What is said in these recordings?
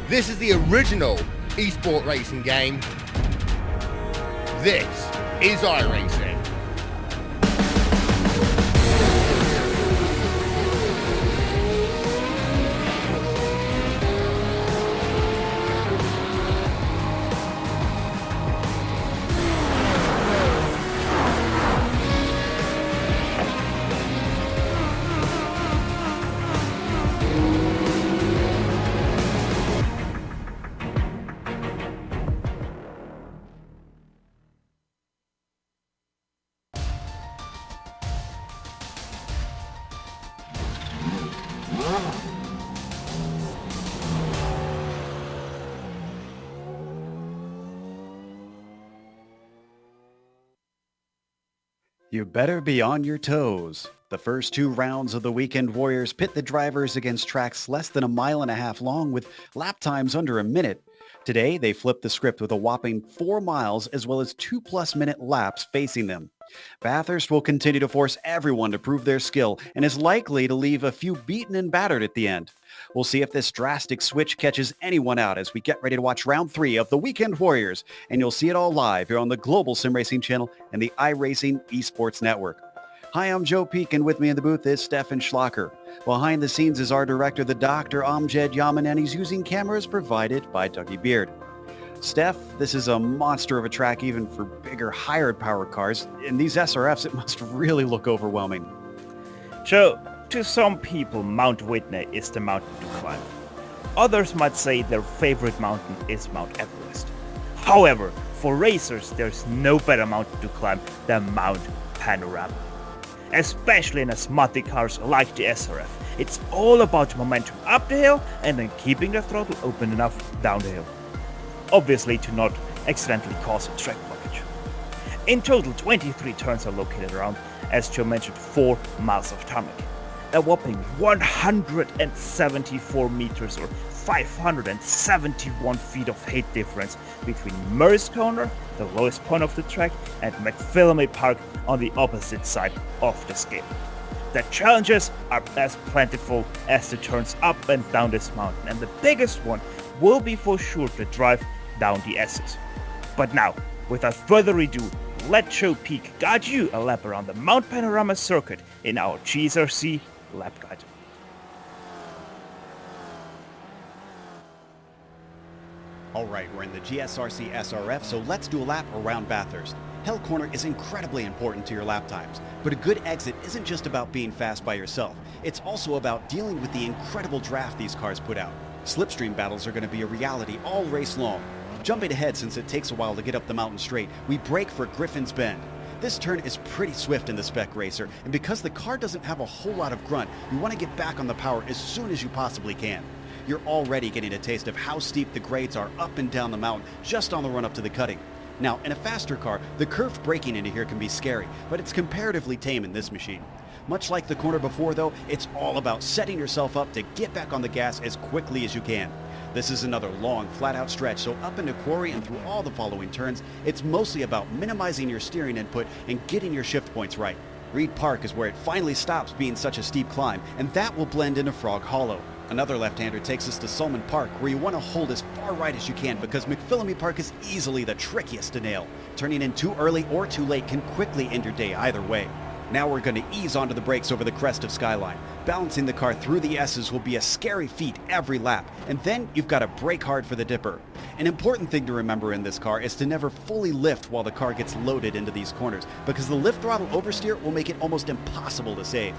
This is the original esport racing game. This is iRacing. You better be on your toes. The first two rounds of the Weekend Warriors pit the drivers against tracks less than 1.5 miles long with lap times under a minute. Today, they flipped the script with a whopping 4 miles as well as 2+ minute laps facing them. Bathurst will continue to force everyone to prove their skill and is likely to leave a few beaten and battered at the end. We'll see if this drastic switch catches anyone out as we get ready to watch round 3 of the Weekend Warriors, and you'll see it all live here on the Global Sim Racing channel and the iRacing Esports Network. Hi, I'm Joe Peak, and with me in the booth is Stefan Schlacher. Behind the scenes is our director, the Dr. Amjad Yaman, and he's using cameras provided by Dougie Beard. Steph, this is a monster of a track even for bigger, higher-powered cars. In these SRFs, it must really look overwhelming. Joe, to some people, Mount Whitney is the mountain to climb. Others might say their favorite mountain is Mount Everest. However, for racers, there's no better mountain to climb than Mount Panorama. Especially in asthmatic cars like the SRF. It's all about momentum up the hill and then keeping the throttle open enough down the hill. Obviously to not accidentally cause a track blockage. In total, 23 turns are located around, as Joe mentioned, 4 miles of tarmac. A whopping 174 meters or 571 feet of height difference between Murray's Corner, the lowest point of the track, and McPhillamy Park on the opposite side of the scale. The challenges are as plentiful as the turns up and down this mountain, and the biggest one will be for sure the drive down the S's. But now, without further ado, let Joe Peak guide you a lap around the Mount Panorama circuit in our GSRC lap guide. Alright, we're in the GSRC SRF, so let's do a lap around Bathurst. Hell Corner is incredibly important to your lap times, but a good exit isn't just about being fast by yourself. It's also about dealing with the incredible draft these cars put out. Slipstream battles are going to be a reality all race long. Jumping ahead, since it takes a while to get up the mountain straight, we brake for Griffin's Bend. This turn is pretty swift in the Spec Racer, and because the car doesn't have a whole lot of grunt, you want to get back on the power as soon as you possibly can. You're already getting a taste of how steep the grades are up and down the mountain just on the run up to the cutting. Now, in a faster car, the curved braking into here can be scary, but it's comparatively tame in this machine. Much like the corner before though, it's all about setting yourself up to get back on the gas as quickly as you can. This is another long, flat-out stretch, so up into Quarry and through all the following turns, it's mostly about minimizing your steering input and getting your shift points right. Reed Park is where it finally stops being such a steep climb, and that will blend into Frog Hollow. Another left-hander takes us to Sulman Park, where you want to hold as far right as you can because McPhillamy Park is easily the trickiest to nail. Turning in too early or too late can quickly end your day either way. Now we're going to ease onto the brakes over the crest of Skyline. Balancing the car through the S's will be a scary feat every lap, and then you've got to brake hard for the dipper. An important thing to remember in this car is to never fully lift while the car gets loaded into these corners, because the lift throttle oversteer will make it almost impossible to save.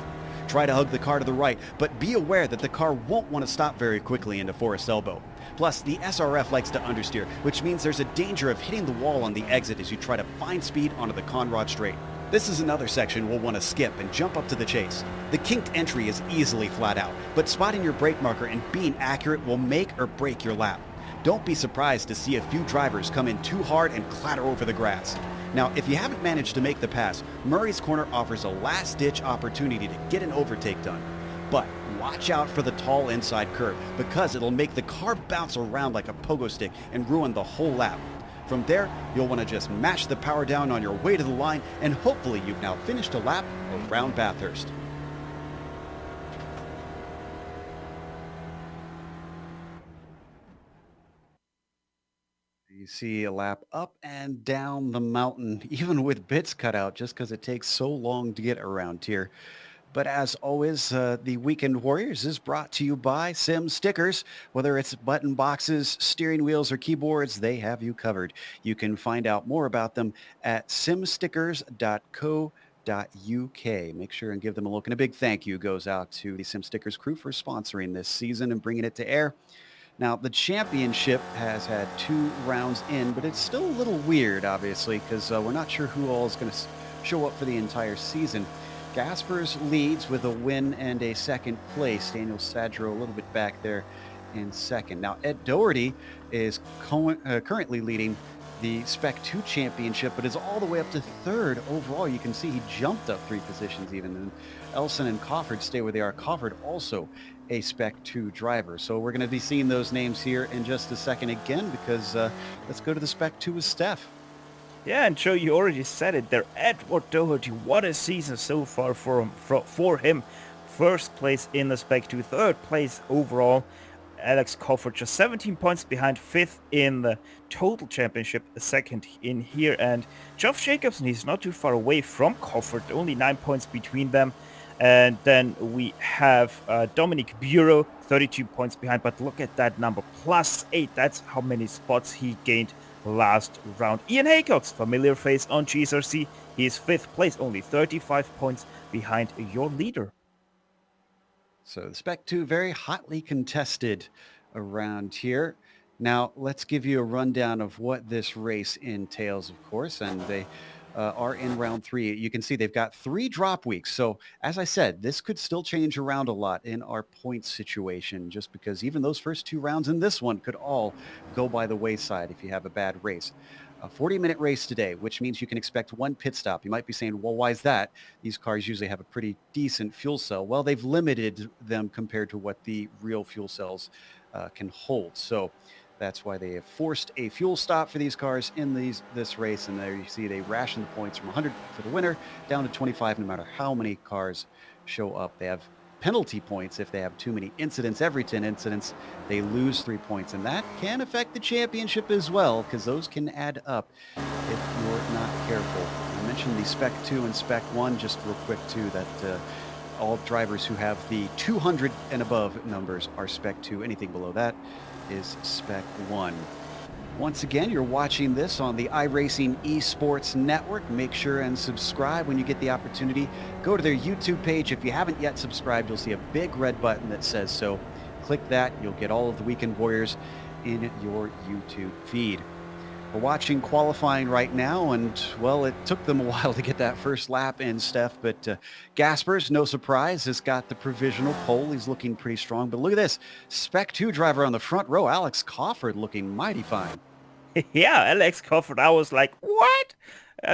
Try to hug the car to the right, but be aware that the car won't want to stop very quickly into Forest Elbow. Plus, the SRF likes to understeer, which means there's a danger of hitting the wall on the exit as you try to find speed onto the Conrod Straight. This is another section we'll want to skip and jump up to the chase. The kinked entry is easily flat out, but spotting your brake marker and being accurate will make or break your lap. Don't be surprised to see a few drivers come in too hard and clatter over the grass. Now, if you haven't managed to make the pass, Murray's Corner offers a last-ditch opportunity to get an overtake done. But watch out for the tall inside curve, because it'll make the car bounce around like a pogo stick and ruin the whole lap. From there, you'll want to just mash the power down on your way to the line, and hopefully you've now finished a lap around Bathurst. You see a lap up and down the mountain, even with bits cut out, just because it takes so long to get around here. But as always, the Weekend Warriors is brought to you by Sim Stickers. Whether it's button boxes, steering wheels, or keyboards, they have you covered. You can find out more about them at simstickers.co.uk. Make sure and give them a look. And a big thank you goes out to the Sim Stickers crew for sponsoring this season and bringing it to air. Now, the championship has had 2 rounds in, but it's still a little weird, obviously, because we're not sure who all is going to show up for the entire season. Gaspers leads with a win and a second place. Daniel Sadro a little bit back there in second. Now, Ed Doherty is currently leading the Spec 2 championship, but is all the way up to third overall. You can see he jumped up 3 positions even. And Elson and Cofford stay where they are. Cofford also a Spec 2 driver. So we're going to be seeing those names here in just a second again, because let's go to the Spec 2 with Steph. Yeah, and Joe, you already said it there. Edward Doherty, what a season so far for him. First place in the Spec 2, third place overall. Alex Cofford just 17 points behind, 5th in the total championship, second in here. And Geoff Jacobson, he's not too far away from Cofford, only 9 points between them. And then we have Dominic Bureau, 32 points behind. But look at that number, +8. That's how many spots he gained last round. Ian Haycox, familiar face on GSRC. He is 5th place, only 35 points behind your leader. So the Spec 2 very hotly contested around here. Now let's give you a rundown of what this race entails, of course, and they are in round 3. You can see they've got 3 drop weeks. So as I said, this could still change around a lot in our points situation, just because even those first 2 rounds in this one could all go by the wayside if you have a bad race. A 40-minute race today, which means you can expect 1 pit stop. You might be saying, well, why is that? These cars usually have a pretty decent fuel cell. Well, they've limited them compared to what the real fuel cells can hold. So that's why they have forced a fuel stop for these cars in this race. And there you see they ration the points from 100 for the winner down to 25 no matter how many cars show up. They have penalty points if they have too many incidents. Every 10 incidents, they lose 3 points. And that can affect the championship as well, because those can add up if you're not careful. I mentioned the Spec 2 and Spec 1 just real quick too, that all drivers who have the 200 and above numbers are Spec 2. Anything below that is Spec 1. Once again, you're watching this on the iRacing Esports Network. Make sure and subscribe when you get the opportunity. Go to their YouTube page. If you haven't yet subscribed, you'll see a big red button that says so. Click that. You'll get all of the Weekend Warriors in your YouTube feed. We're watching qualifying right now, and, well, it took them a while to get that first lap in, Steph, but Gaspers, no surprise, has got the provisional pole. He's looking pretty strong, but look at this. Spec 2 driver on the front row, Alex Cofford, looking mighty fine. Yeah, Alex Cofford, I was like, what?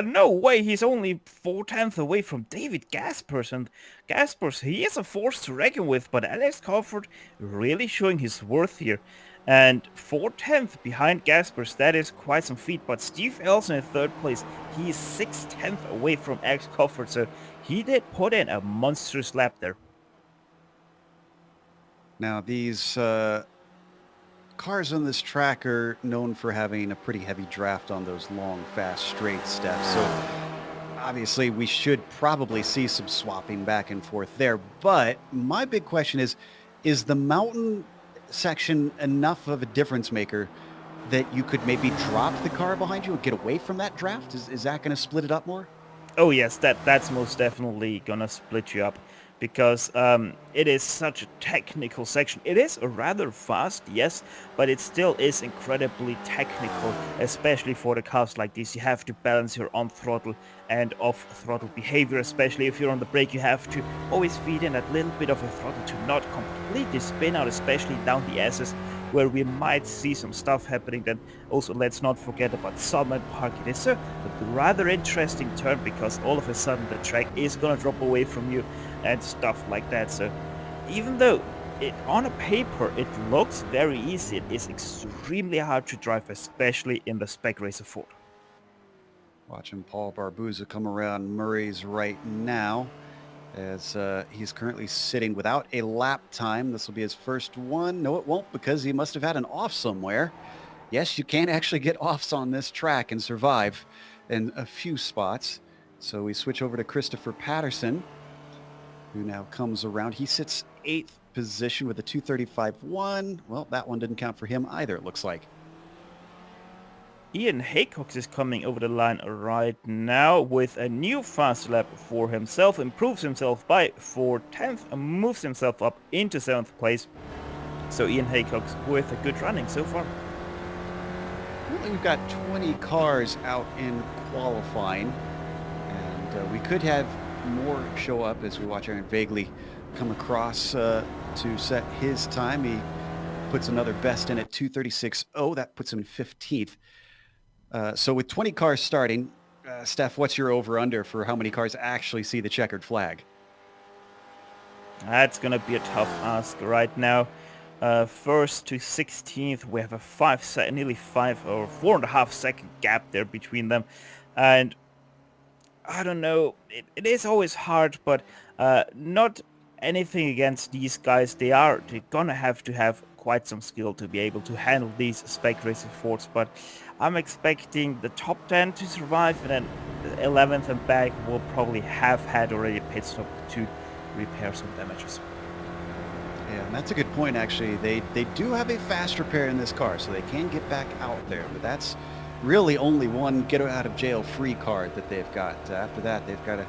No way, he's only 4/10 away from David Gaspers, and Gaspers, he is a force to reckon with, but Alex Cofford really showing his worth here. And 4/10 behind Gaspers, that is quite some feat, but Steve Elson in 3rd place, he is 6/10 away from Alex Cofford, so he did put in a monstrous lap there. Now, these cars on this track are known for having a pretty heavy draft on those long, fast, straight steps. So obviously we should probably see some swapping back and forth there. But my big question is the mountain section enough of a difference maker that you could maybe drop the car behind you and get away from that draft? Is that going to split it up more? Oh yes, that's most definitely gonna split you up, because it is such a technical section. It is rather fast, yes, but it still is incredibly technical, especially for the cars like this. You have to balance your on-throttle and off-throttle behavior, especially if you're on the brake. You have to always feed in that little bit of a throttle to not completely spin out, especially down the S's, where we might see some stuff happening. Then also, let's not forget about Salmon Park. It is a rather interesting turn, because all of a sudden the track is gonna drop away from you and stuff like that. So even though on a paper it looks very easy, it is extremely hard to drive, especially in the Spec Racer 4. Watching Paul Barbuza come around Murray's right now, as he's currently sitting without a lap time. This will be his first one. No, it won't, because he must have had an off somewhere. Yes, you can actually get offs on this track and survive in a few spots. So we switch over to Christopher Paterson, who now comes around. He sits 8th position with a 2:35.1. Well, that one didn't count for him either, it looks like. Ian Haycox is coming over the line right now with a new fast lap for himself, improves himself by 4/10 and moves himself up into 7th place. So Ian Haycox with a good running so far. Currently we've got 20 cars out in qualifying, and we could have more show up as we watch Aaron Vagley come across to set his time. He puts another best in at 2:36.0. That puts him in 15th. So with 20 cars starting, Steph, what's your over-under for how many cars actually see the checkered flag? That's gonna be a tough ask right now. First to 16th, we have a nearly 5 or 4.5 second gap there between them, and I don't know. It is always hard, but not anything against these guys. They're gonna have to have quite some skill to be able to handle these spec racing Fords, but I'm expecting the top 10 to survive, and then the 11th and back will probably have had already a pit stop to repair some damages. Yeah, and that's a good point, actually. They do have a fast repair in this car, so they can get back out there, but that's really only one get-out-of-jail-free card that they've got. After that, they've got to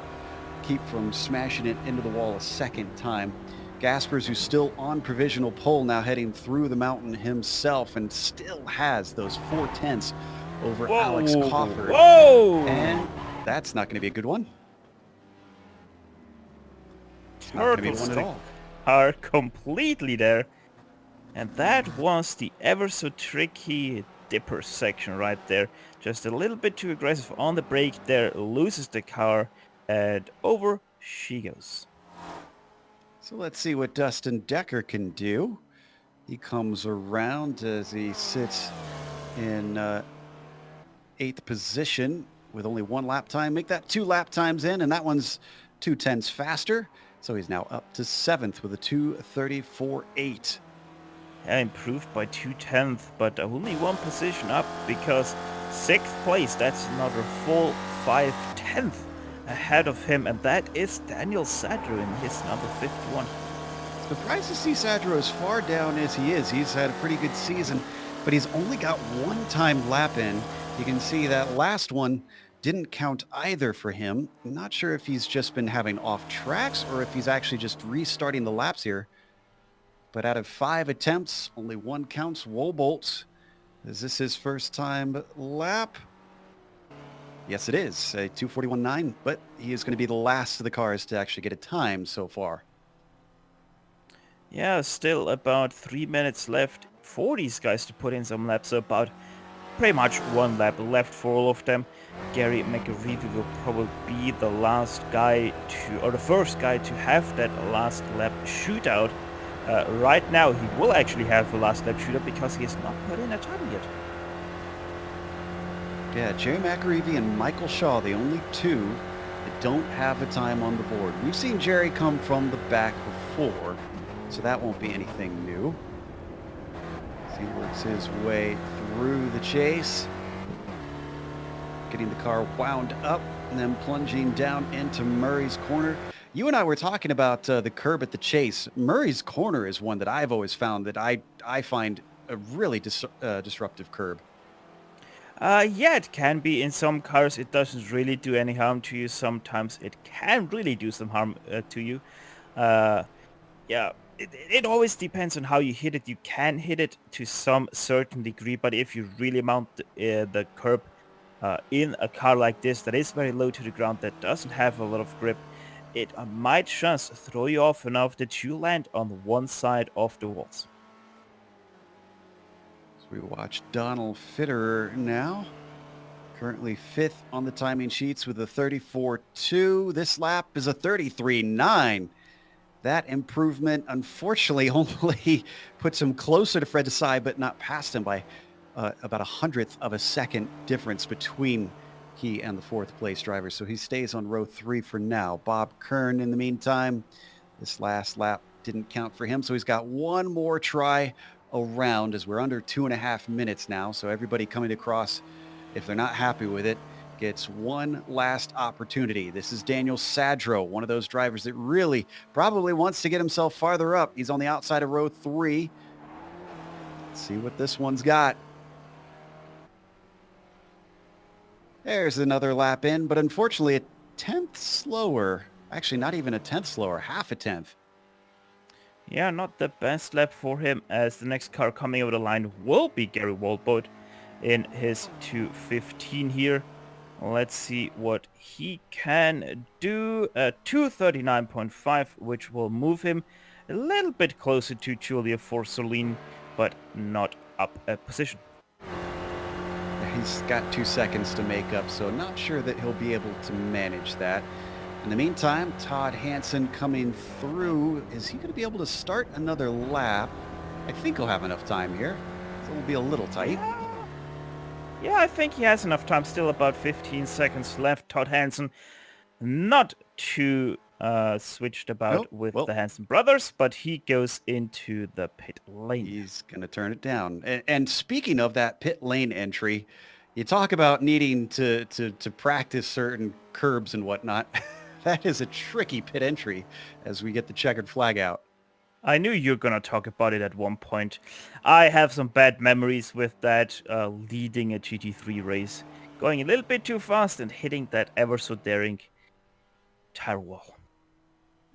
keep from smashing it into the wall a second time. Gaspers, who's still on provisional pole, now heading through the mountain himself and still has those 4/10 over Alex Coffer. Whoa! And that's not going to be a good one. It's not going to be one at all. Are completely there. And that was the ever so tricky dipper section right there. Just a little bit too aggressive on the brake there, loses the car, and over she goes. So let's see what Dustin Decker can do. He comes around as he sits in 8th position with only 1 lap time. Make that 2 lap times in, and that one's 2/10 faster. So he's now up to 7th with a 2:34.8. Yeah, improved by 2/10, but only 1 position up, because 6th place, that's another full 5/10 ahead of him, and that is Daniel Sadro in his number 51. Surprised to see Sadro as far down as he is. He's had a pretty good season, but he's only got 1 time lap in. You can see that last one didn't count either for him. I'm not sure if he's just been having off tracks or if he's actually just restarting the laps here. But out of 5 attempts, only 1 counts. Wobolt, is this his first time lap? Yes, it is. A 2:41.9, but he is going to be the last of the cars to actually get a time so far. Yeah, still about 3 minutes left for these guys to put in some laps. So about pretty much 1 lap left for all of them. Gary McAreevy will probably be the last guy to, or the first guy to have that last lap shootout. Right now, he will actually have the last lap shootout because he has not put in a time yet. Yeah, Jerry McAreevy and Michael Shaw, the only 2 that don't have a time on the board. We've seen Jerry come from the back before, so that won't be anything new. As he works his way through the chase, getting the car wound up and then plunging down into Murray's corner. You and I were talking about the curb at the chase. Murray's corner is one that I've always found that I find a really disruptive curb. Yeah, it can be. In some cars, it doesn't really do any harm to you. Sometimes it can really do some harm to you. Yeah, it always depends on how you hit it. You can hit it to some certain degree, but if you really mount the curb in a car like this that is very low to the ground, that doesn't have a lot of grip, it might just throw you off enough that you land on one side of the walls. We watch Donald Fitterer now, currently 5th on the timing sheets with a 34.2. This lap is a 33.9. That improvement, unfortunately, only puts him closer to Fred Desai, but not past him by about 100th of a second difference between he and the 4th place driver. So he stays on row 3 for now. Bob Kern, in the meantime, this last lap didn't count for him, so he's got 1 more try around as we're under 2.5 minutes now. So everybody coming across, if they're not happy with it, gets one last opportunity. This is Daniel Sadro, one of those drivers that really probably wants to get himself farther up. He's on the outside of row 3. Let's see what this one's got. There's another lap in, but unfortunately a 10th slower. Actually, not even a 10th slower, half a 10th. Yeah, not the best lap for him, as the next car coming over the line will be Gary Waldbot in his 2:15 here. Let's see what he can do. 2:39.5, which will move him a little bit closer to Giulio Forsolin, but not up a position. He's got 2 seconds to make up, so not sure that he'll be able to manage that. In the meantime, Todd Hansen coming through. Is he going to be able to start another lap? I think he'll have enough time here. So it'll be a little tight. Yeah, I think he has enough time. Still about 15 seconds left. Todd Hansen not too switched about with the Hansen brothers, but he goes into the pit lane. He's going to turn it down. And speaking of that pit lane entry, you talk about needing to practice certain curbs and whatnot. That is a tricky pit entry as we get the checkered flag out. I knew you were going to talk about it at one point. I have some bad memories with that leading a GT3 race. Going a little bit too fast and hitting that ever so daring tire wall.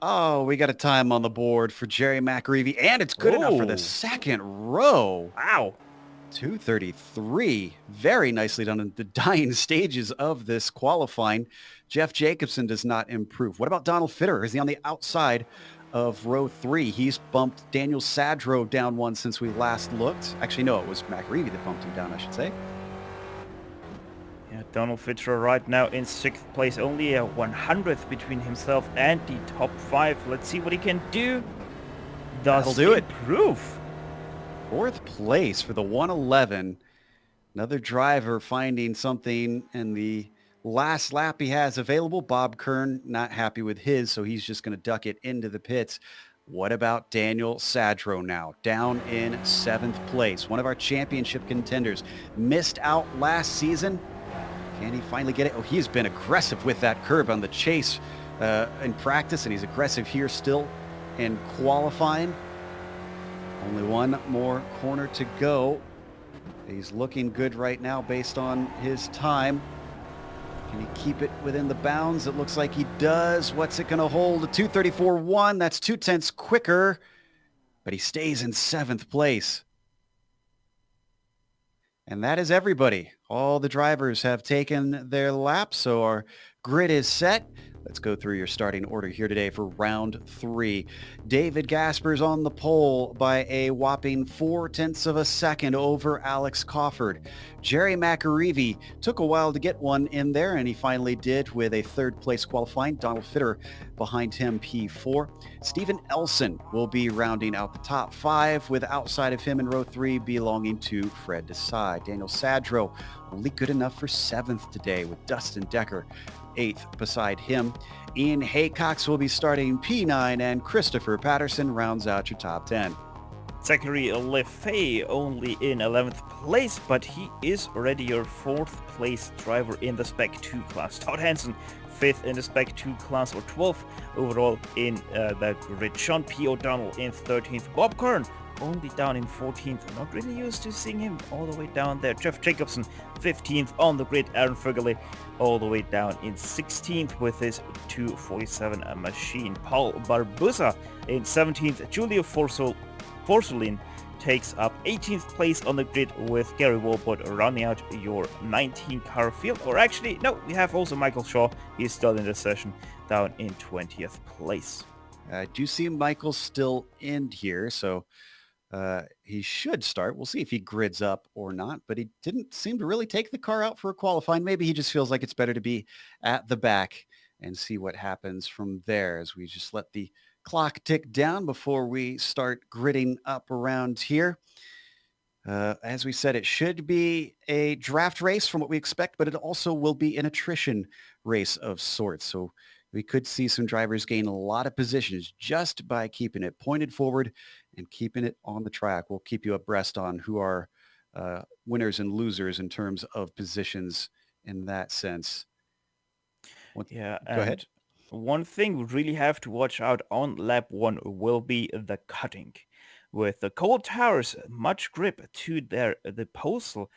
Oh, we got a time on the board for Jerry McAreevy, and it's good enough for the second row. Wow. 2:33. Very nicely done in the dying stages of this qualifying. Jeff Jacobson does not improve. What about Donald Fitter? Is he on the outside of row 3? He's bumped Daniel Sadro down one since we last looked. Actually, no, it was McAreevy that bumped him down, I should say. Yeah, Donald Fitter right now in 6th place. Only a 100th between himself and the top 5. Let's see what he can do. That'll do it. Improve. 4th place for the 111. Another driver finding something in the last lap he has available. Bob Kern not happy with his, so he's just going to duck it into the pits. What about Daniel Sadro now? Down in 7th place. One of our championship contenders. Missed out last season. Can he finally get it? Oh, he's been aggressive with that curb on the chase in practice, and he's aggressive here still in qualifying. Only one more corner to go. He's looking good right now based on his time. Can he keep it within the bounds? It looks like he does. What's it going to hold? A 2:34.1. That's 0.2 quicker, but he stays in 7th place. And that is everybody. All the drivers have taken their lap, so our grid is set. Let's go through your starting order here today for round 3. David Gasper's on the pole by a whopping 0.4 of a second over Alex Crawford. Jerry McAreevy took a while to get one in there, and he finally did with a 3rd place qualifying. Donald Fitter behind him, P4. Stephen Elson will be rounding out the top 5, with outside of him in row 3 belonging to Fred Desai. Daniel Sadro only good enough for 7th today, with Dustin Decker 8th beside him. Ian Haycox will be starting P9, and Christopher Paterson rounds out your top 10. Zachary Lefay only in 11th place, but he is already your 4th place driver in the Spec 2 class. Todd Hansen 5th in the Spec 2 class, or 12th overall in the grid. Sean P. O'Donnell in 13th. Bob Kern only down in 14th. Not really used to seeing him all the way down there. Jeff Jacobson 15th on the grid. Aaron Fergele all the way down in 16th with his 2:47 machine. Paul Barbusa in 17th. Giulio Forsolin takes up 18th place on the grid, with Gary Waldbot rounding out your 19-car field. Or actually, no, we have also Michael Shaw. He's still in the session, down in 20th place. I do see Michael still in here, so he should start. We'll see if he grids up or not, but he didn't seem to really take the car out for a qualifying. Maybe he just feels like it's better to be at the back and see what happens from there, as we just let the clock tick down before we start gridding up around here. As we said, it should be a draft race from what we expect, but it also will be an attrition race of sorts. So we could see some drivers gain a lot of positions just by keeping it pointed forward and keeping it on the track. We'll keep you abreast on who are winners and losers in terms of positions in that sense. Yeah, Go ahead. and one thing we really have to watch out on lap 1 will be the cutting. With the cold tires, much grip to the postal,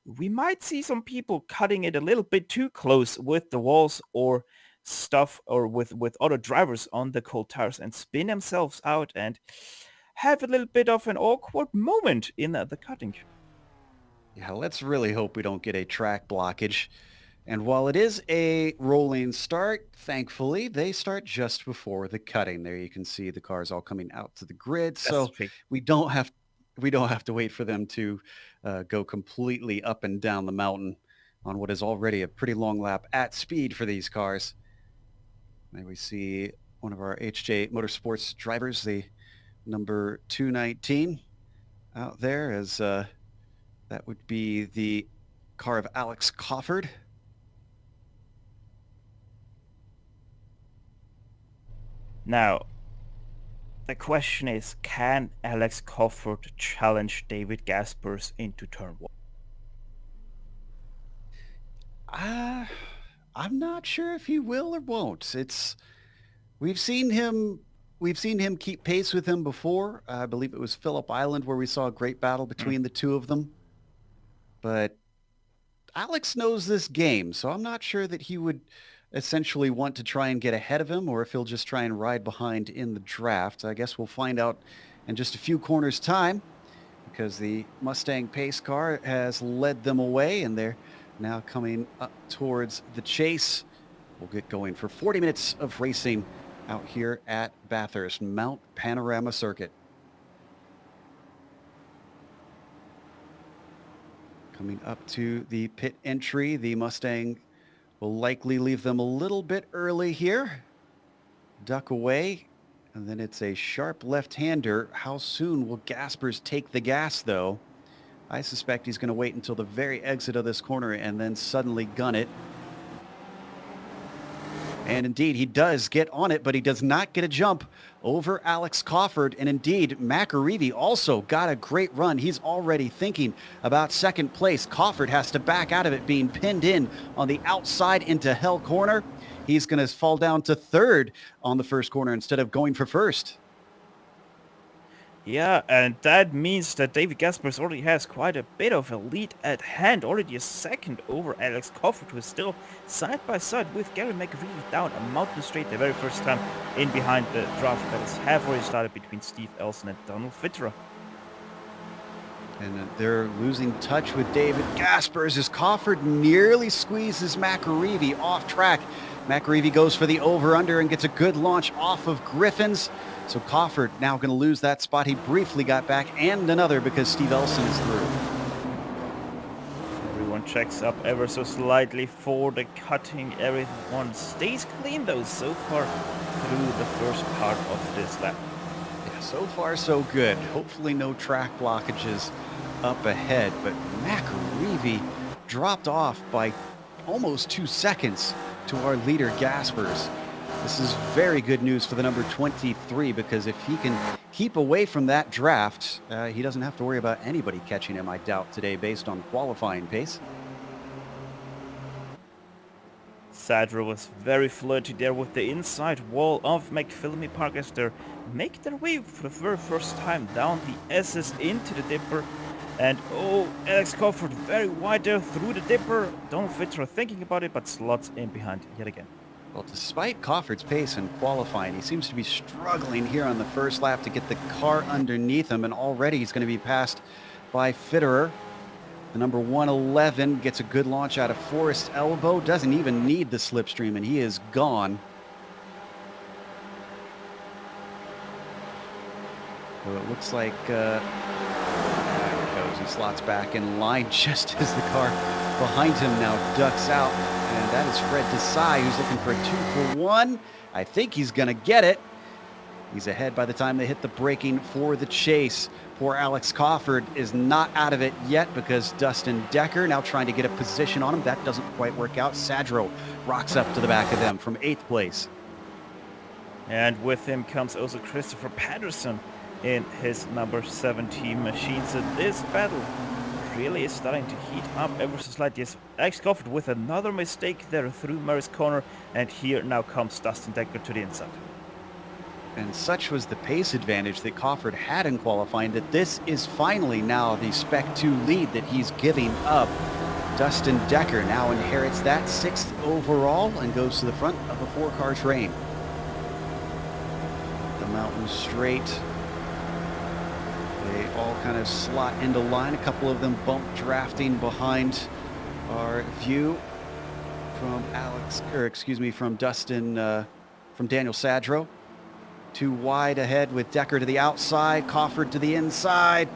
we might see some people cutting it a little bit too close with the walls or stuff, or with other drivers on the cold tires, and spin themselves out and have a little bit of an awkward moment in the cutting. Yeah, let's really hope we don't get a track blockage. And while it is a rolling start, thankfully, they start just before the cutting. There you can see the cars all coming out to the grid. So That's we don't have to wait for them to go completely up and down the mountain on what is already a pretty long lap at speed for these cars. There we see one of our HJ Motorsports drivers, the number 219 out there, as that would be the car of Alex Cofford. Now, the question is, can Alex Cofford challenge David Gaspers into turn 1? I'm not sure if he will or won't. We've seen him keep pace with him before. I believe it was Phillip Island where we saw a great battle between the two of them. But Alex knows this game, so I'm not sure that he would essentially want to try and get ahead of him, or if he'll just try and ride behind in the draft. I guess we'll find out in just a few corners' time, because the Mustang pace car has led them away, and they're now coming up towards the chase. We'll get going for 40 minutes of racing out here at Bathurst, Mount Panorama Circuit. Coming up to the pit entry, the Mustang will likely leave them a little bit early here. Duck away, and then it's a sharp left-hander. How soon will Gaspers take the gas, though? I suspect he's going to wait until the very exit of this corner and then suddenly gun it. And indeed, he does get on it, but he does not get a jump over Alex Cofford. And indeed, McAreevy also got a great run. He's already thinking about second place. Cofford has to back out of it, being pinned in on the outside into hell corner. He's going to fall down to third on the first corner instead of going for first. Yeah, and that means that David Gaspers already has quite a bit of a lead at hand, already a second over Alex Cofford, who is still side by side with Gary McAreevy down a mountain straight the very first time in behind the draft that is halfway started between Steve Elson and Donald Fitterer. And they're losing touch with David Gaspers as Cofford nearly squeezes McAreevy off track. McAreevy goes for the over-under and gets a good launch off of Griffin's. So Cofford now going to lose that spot. He briefly got back, and another because Steve Elson is through. Everyone checks up ever so slightly for the cutting. Everyone stays clean though so far through the first part of this lap. Yeah, so far so good. Hopefully no track blockages up ahead, but McAreevy dropped off by almost 2 seconds to our leader Gaspers. This is very good news for the number 23, because if he can keep away from that draft, he doesn't have to worry about anybody catching him, I doubt, today based on qualifying pace. Sadler was very flirty there with the inside wall of McPhillamy Park as they make their way for the very first time down the SS into the dipper. And oh, Alex Cofford very wide there through the dipper. Donald Fitterer thinking about it, but slots in behind yet again. Well, despite Cofford's pace in qualifying, he seems to be struggling here on the first lap to get the car underneath him, and already he's going to be passed by Fitterer. The number 111 gets a good launch out of Forest Elbow, doesn't even need the slipstream, and he is gone. So it looks like there it goes. He slots back in line just as the car behind him now ducks out. And that is Fred Desai, who's looking for a 2-for-1. I think he's going to get it. He's ahead by the time they hit the braking for the chase. Poor Alex Cofford is not out of it yet because Dustin Decker now trying to get a position on him. That doesn't quite work out. Sadro rocks up to the back of them from 8th place. And with him comes also Christopher Paterson in his number 17 machine. So this battle really is starting to heat up ever so slightly. Yes, Alex Cofford with another mistake there through Murray's corner, and here now comes Dustin Decker to the inside. And such was the pace advantage that Cofford had in qualifying that this is finally now the Spec 2 lead that he's giving up. Dustin Decker now inherits that 6th overall and goes to the front of a 4-car train. The mountain straight. They all kind of slot into line. A couple of them bump drafting behind our view from from Daniel Sadro. Too wide ahead with Decker to the outside, Cofford to the inside.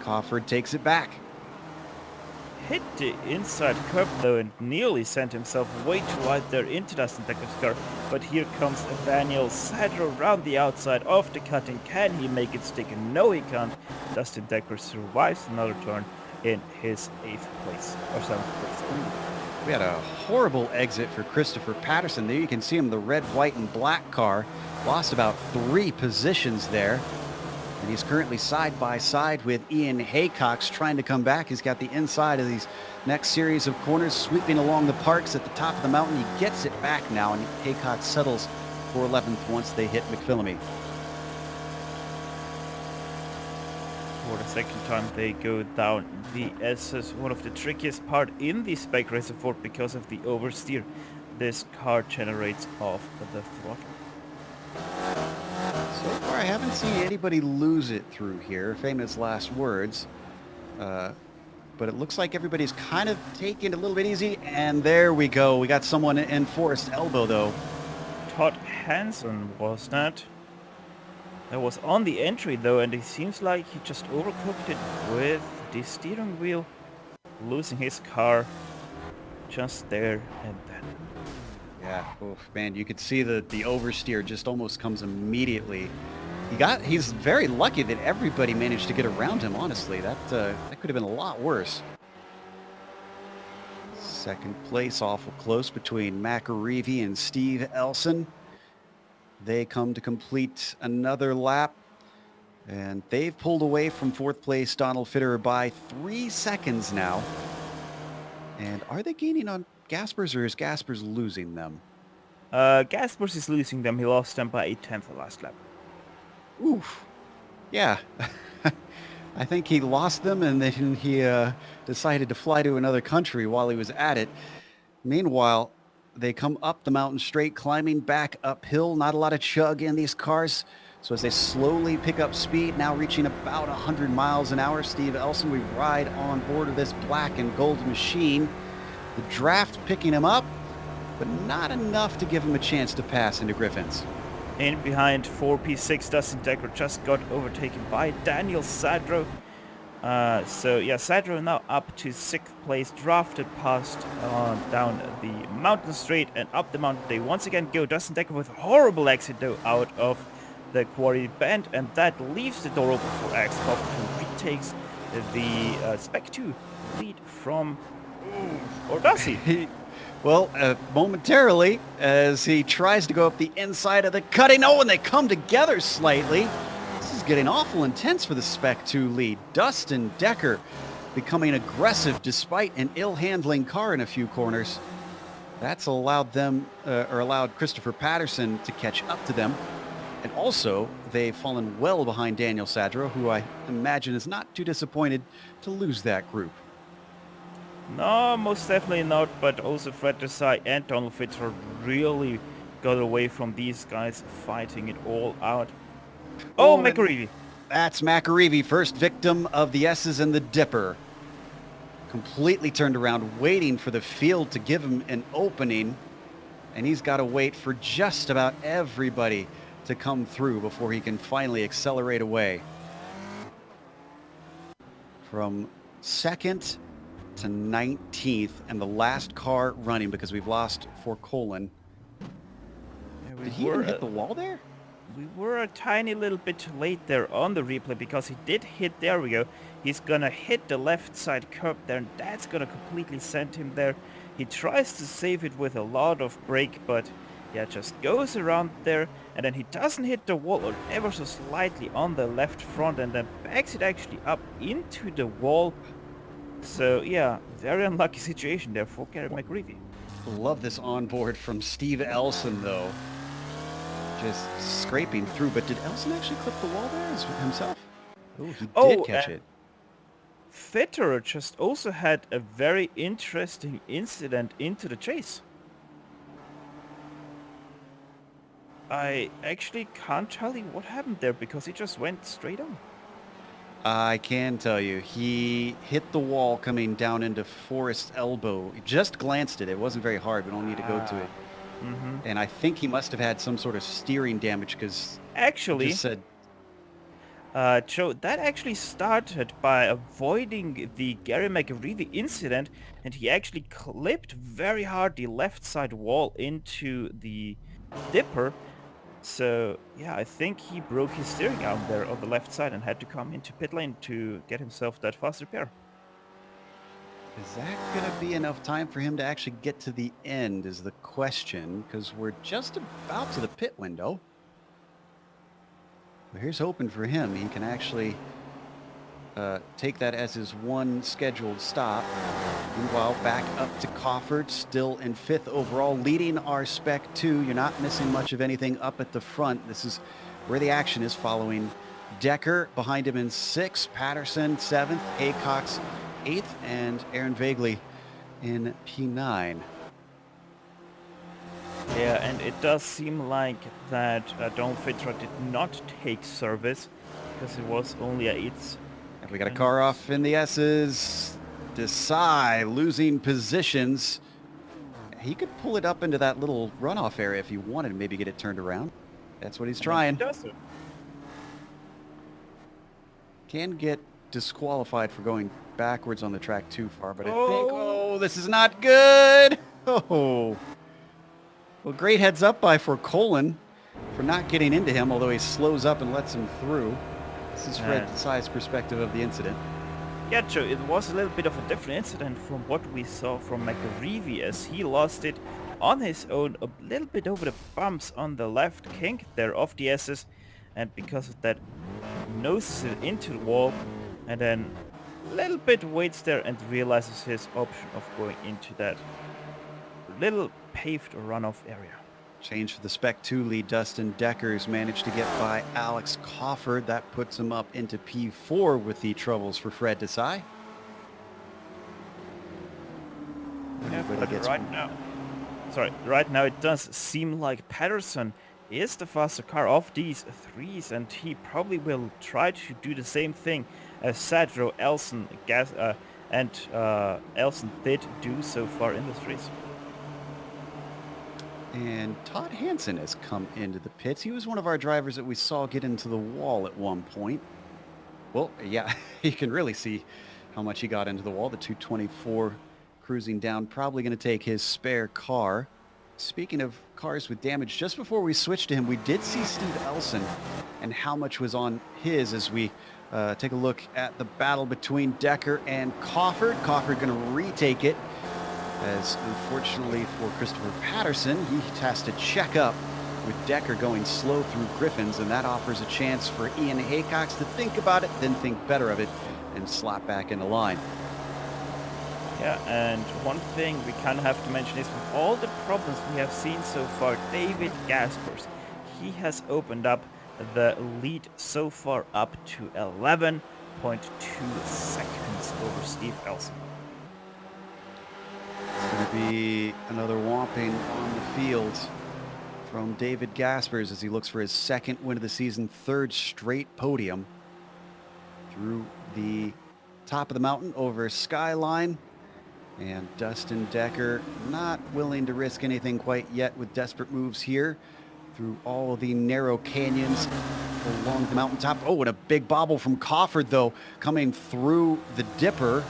Cofford takes it back. Hit the inside curb though and nearly sent himself way too wide there into Dustin Decker's car. But here comes Daniel Sadro around the outside of the cutting. Can he make it stick? No, he can't. Dustin Decker survives another turn in his 8th place or 7th place. We had a horrible exit for Christopher Paterson. There you can see him, the red, white, and black car. Lost about 3 positions there. And he's currently side by side with Ian Haycox trying to come back. He's got the inside of these next series of corners sweeping along the parks at the top of the mountain. He gets it back now, and Haycox settles for 11th once they hit McPhillamy. For the second time they go down the SS, one of the trickiest part in the Spec Racer 4 because of the oversteer. This car generates off the throttle. So far, I haven't seen anybody lose it through here. Famous last words. But it looks like everybody's kind of taking it a little bit easy. And there we go. We got someone in Forrest Elbow, though. Todd Hansen was that. That was on the entry, though, and it seems like he just overcooked it with the steering wheel, losing his car just there and then. Yeah, oof, man, you could see the oversteer just almost comes immediately. He's very lucky that everybody managed to get around him, honestly. That could have been a lot worse. Second place awful close between McAreevy and Steve Elson. They come to complete another lap, and they've pulled away from 4th place Donald Fitterer by 3 seconds now. And are they gaining on Gaspers, or is Gaspers losing them? Gaspers is losing them. He lost them by 1/10 the last lap. Oof. Yeah. I think he lost them, and then he decided to fly to another country while he was at it. Meanwhile, they come up the mountain straight, climbing back uphill. Not a lot of chug in these cars. So as they slowly pick up speed, now reaching about 100 miles an hour, Steve Elson, we ride on board of this black and gold machine. The draft picking him up, but not enough to give him a chance to pass into Griffin's. In behind 4P6, Dustin Decker just got overtaken by Daniel Sadro. Sadro now up to 6th place, drafted past down the mountain straight and up the mountain. They once again go. Dustin Decker with a horrible exit though out of the quarry bend, and that leaves the door open for Alex Cofford, who retakes the Spec 2 lead from... Or does he? Well, momentarily, as he tries to go up the inside of the cutting. Oh, and they come together slightly. This is getting awful intense for the Spec 2 lead. Dustin Decker becoming aggressive despite an ill-handling car in a few corners. That's allowed Christopher Paterson to catch up to them. And also, they've fallen well behind Daniel Sadro, who I imagine is not too disappointed to lose that group. No, most definitely not, but also Fred Desai and Donald Fitzer really got away from these guys fighting it all out. Oh, McAreevy. That's McAreevy, first victim of the S's and the Dipper. Completely turned around, waiting for the field to give him an opening, and he's got to wait for just about everybody to come through before he can finally accelerate away. From 2nd to 19th, and the last car running because we've lost for Colin. Did he even hit the wall there? We were a tiny little bit late there on the replay because he did hit, there we go. He's gonna hit the left side curb there, and that's gonna completely send him there. He tries to save it with a lot of brake, but Yeah, just goes around there, and then he doesn't hit the wall or ever so slightly on the left front, and then backs it actually up into the wall. So yeah, very unlucky situation there for Gary McGreevy. Love this onboard from Steve Elson, though. Just scraping through. But did Elson actually clip the wall there himself? Oh, he did catch it. Fitterer just also had a very interesting incident into the chase. I actually can't tell you what happened there because he just went straight on. I can tell you, he hit the wall coming down into Forrest's elbow. He just glanced at it. It wasn't very hard, but only need to go to it. And I think he must have had some sort of steering damage because actually, just said, Joe, that actually started by avoiding the Gary McGreevy incident, and he actually clipped very hard the left side wall into the dipper. So yeah, I think he broke his steering arm there on the left side and had to come into pit lane to get himself that fast repair. is that going to be enough time for him to actually get to the end is the question, because we're just about to the pit window. Well, here's hoping for him. He can actually take that as his one scheduled stop. Meanwhile, back up to Cofford, still in 5th overall, leading our Spec 2. You're not missing much of anything up at the front. This is where the action is, following Decker. Behind him in 6th, Paterson 7th, Aycox 8th, and Aaron Vagley in P9. Yeah, and it does seem like that Donald Fitterer did not take service because it was only a 8th. And we got a car off in the S's. Desai losing positions. He could pull it up into that little runoff area if he wanted to maybe get it turned around. That's what he's trying. He does it. Can get disqualified for going backwards on the track too far, but I think, oh, this is not good. Oh. Well, great heads up by for Colin for not getting into him, although he slows up and lets him through. This is Fred Desai's perspective of the incident. Yeah, Joe, it was a little bit of a different incident from what we saw from McGreevy, as he lost it on his own a little bit over the bumps on the left kink there of the S's, and because of that noses it into the wall, and then a little bit waits there and realizes his option of going into that little paved runoff area. Change for the Spec 2 lead. Dustin Deckers managed to get by Alex Cofford. That puts him up into P4 with the troubles for Fred Desai. Yeah, but right now it does seem like Paterson is the faster car of these threes, and he probably will try to do the same thing as Sadro, Elson, Elson did do so far in this race. And Todd Hansen has come into the pits. He was one of our drivers that we saw get into the wall at one point. Well, yeah, you can really see how much he got into the wall. The 224 cruising down, probably going to take his spare car. Speaking of cars with damage, just before we switched to him, we did see Steve Elson and how much was on his as we take a look at the battle between Decker and Cofford. Cofford going to retake it, as unfortunately for Christopher Paterson, he has to check up with Decker going slow through Griffins, and that offers a chance for Ian Haycox to think about it, then think better of it, and slap back into line. Yeah, and one thing we kind of have to mention is with all the problems we have seen so far, David Gaspers, he has opened up the lead so far up to 11.2 seconds over Steve Elson. It's going to be another whomping on the field from David Gaspers as he looks for his second win of the season, third straight podium. Through the top of the mountain over Skyline. And Dustin Decker not willing to risk anything quite yet with desperate moves here through all of the narrow canyons along the mountaintop. Oh, and a big bobble from Cofford, though, coming through the dipper.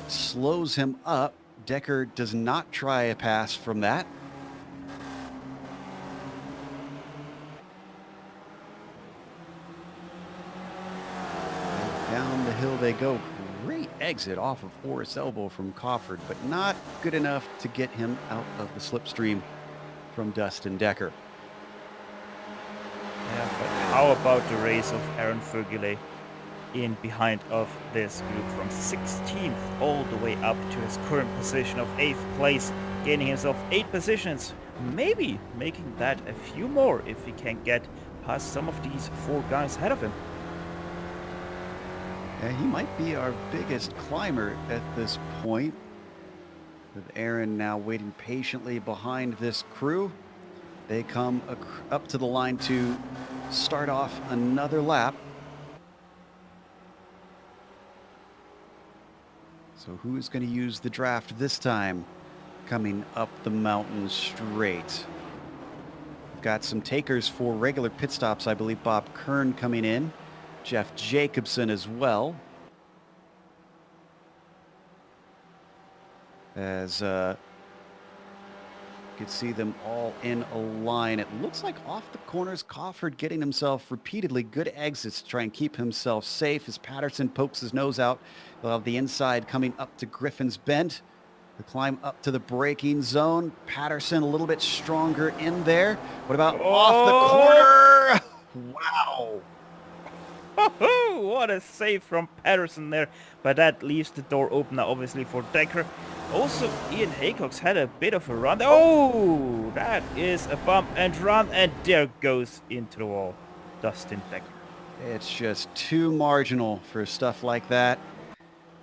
Slows him up. Decker does not try a pass from that. And down the hill they go. Great exit off of Forrest's elbow from Cofford, but not good enough to get him out of the slipstream from Dustin Decker. Yeah, but how about the race of Aaron Fergulay in behind of this group from 16th all the way up to his current position of 8th place, gaining himself 8 positions, maybe making that a few more if he can get past some of these 4 guys ahead of him. Yeah, he might be our biggest climber at this point, with Aaron now waiting patiently behind this crew. They come up to the line to start off another lap. So who is going to use the draft this time, coming up the mountain straight? We've got some takers for regular pit stops. I believe Bob Kern coming in, Jeff Jacobson as well. As you can see them all in a line. It looks like off the corners, Crawford getting himself repeatedly good exits to try and keep himself safe as Paterson pokes his nose out. They'll have the inside coming up to Griffin's Bend. The climb up to the braking zone. Paterson a little bit stronger in there. What about off the corner? Wow. What a save from Paterson there, but that leaves the door open now obviously for Decker. Also, Ian Haycock's had a bit of a run. Oh, that is a bump and run, and there goes into the wall Dustin Decker. It's just too marginal for stuff like that.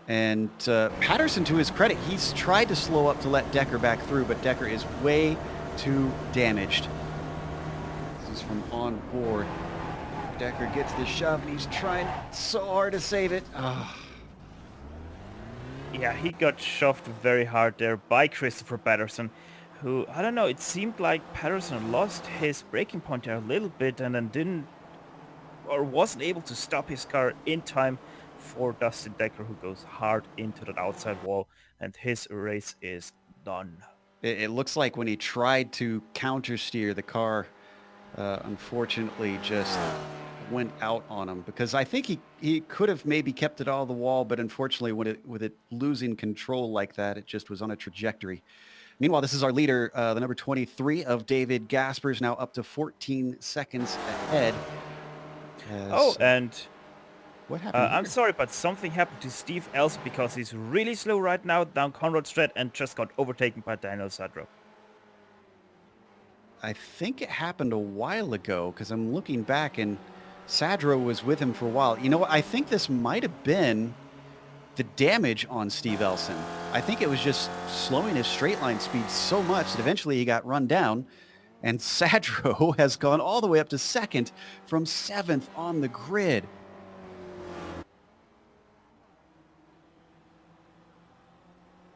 And Paterson, to his credit, he's tried to slow up to let Decker back through, but Decker is way too damaged. This is from on board. Decker gets the shove, and he's trying so hard to save it. Oh. Yeah, he got shoved very hard there by Christopher Paterson, who, I don't know, it seemed like Paterson lost his braking point there a little bit and then wasn't able to stop his car in time for Dustin Decker, who goes hard into that outside wall, and his race is done. It looks like when he tried to counter steer, the car unfortunately just went out on him, because I think he could have maybe kept it all the wall, but unfortunately with it losing control like that, it just was on a trajectory. Meanwhile, this is our leader, the number 23 of David Gaspers, now up to 14 seconds ahead. And what happened I'm sorry, but something happened to Steve Elson, because he's really slow right now down Conrad Strait and just got overtaken by Daniel Sadro. I think it happened a while ago, because I'm looking back and Sadro was with him for a while. You know what? I think this might have been the damage on Steve Elson. I think it was just slowing his straight line speed so much that eventually he got run down, and Sadro has gone all the way up to second from 7th on the grid.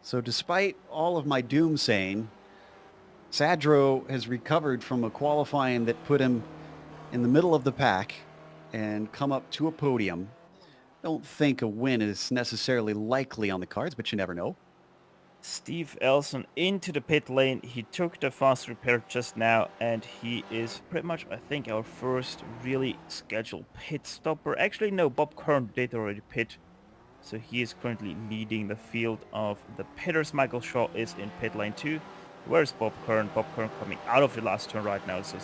So despite all of my doomsaying, Sadro has recovered from a qualifying that put him in the middle of the pack and come up to a podium. Don't think a win is necessarily likely on the cards, but you never know. Steve Elson into the pit lane. He took the fast repair just now, and he is pretty much, I think, our first really scheduled pit stopper. Actually, no, Bob Kern did already pit. So he is currently leading the field of the pitters. Michael Shaw is in pit lane 2. Where's Bob Kern? Bob Kern coming out of the last turn right now. So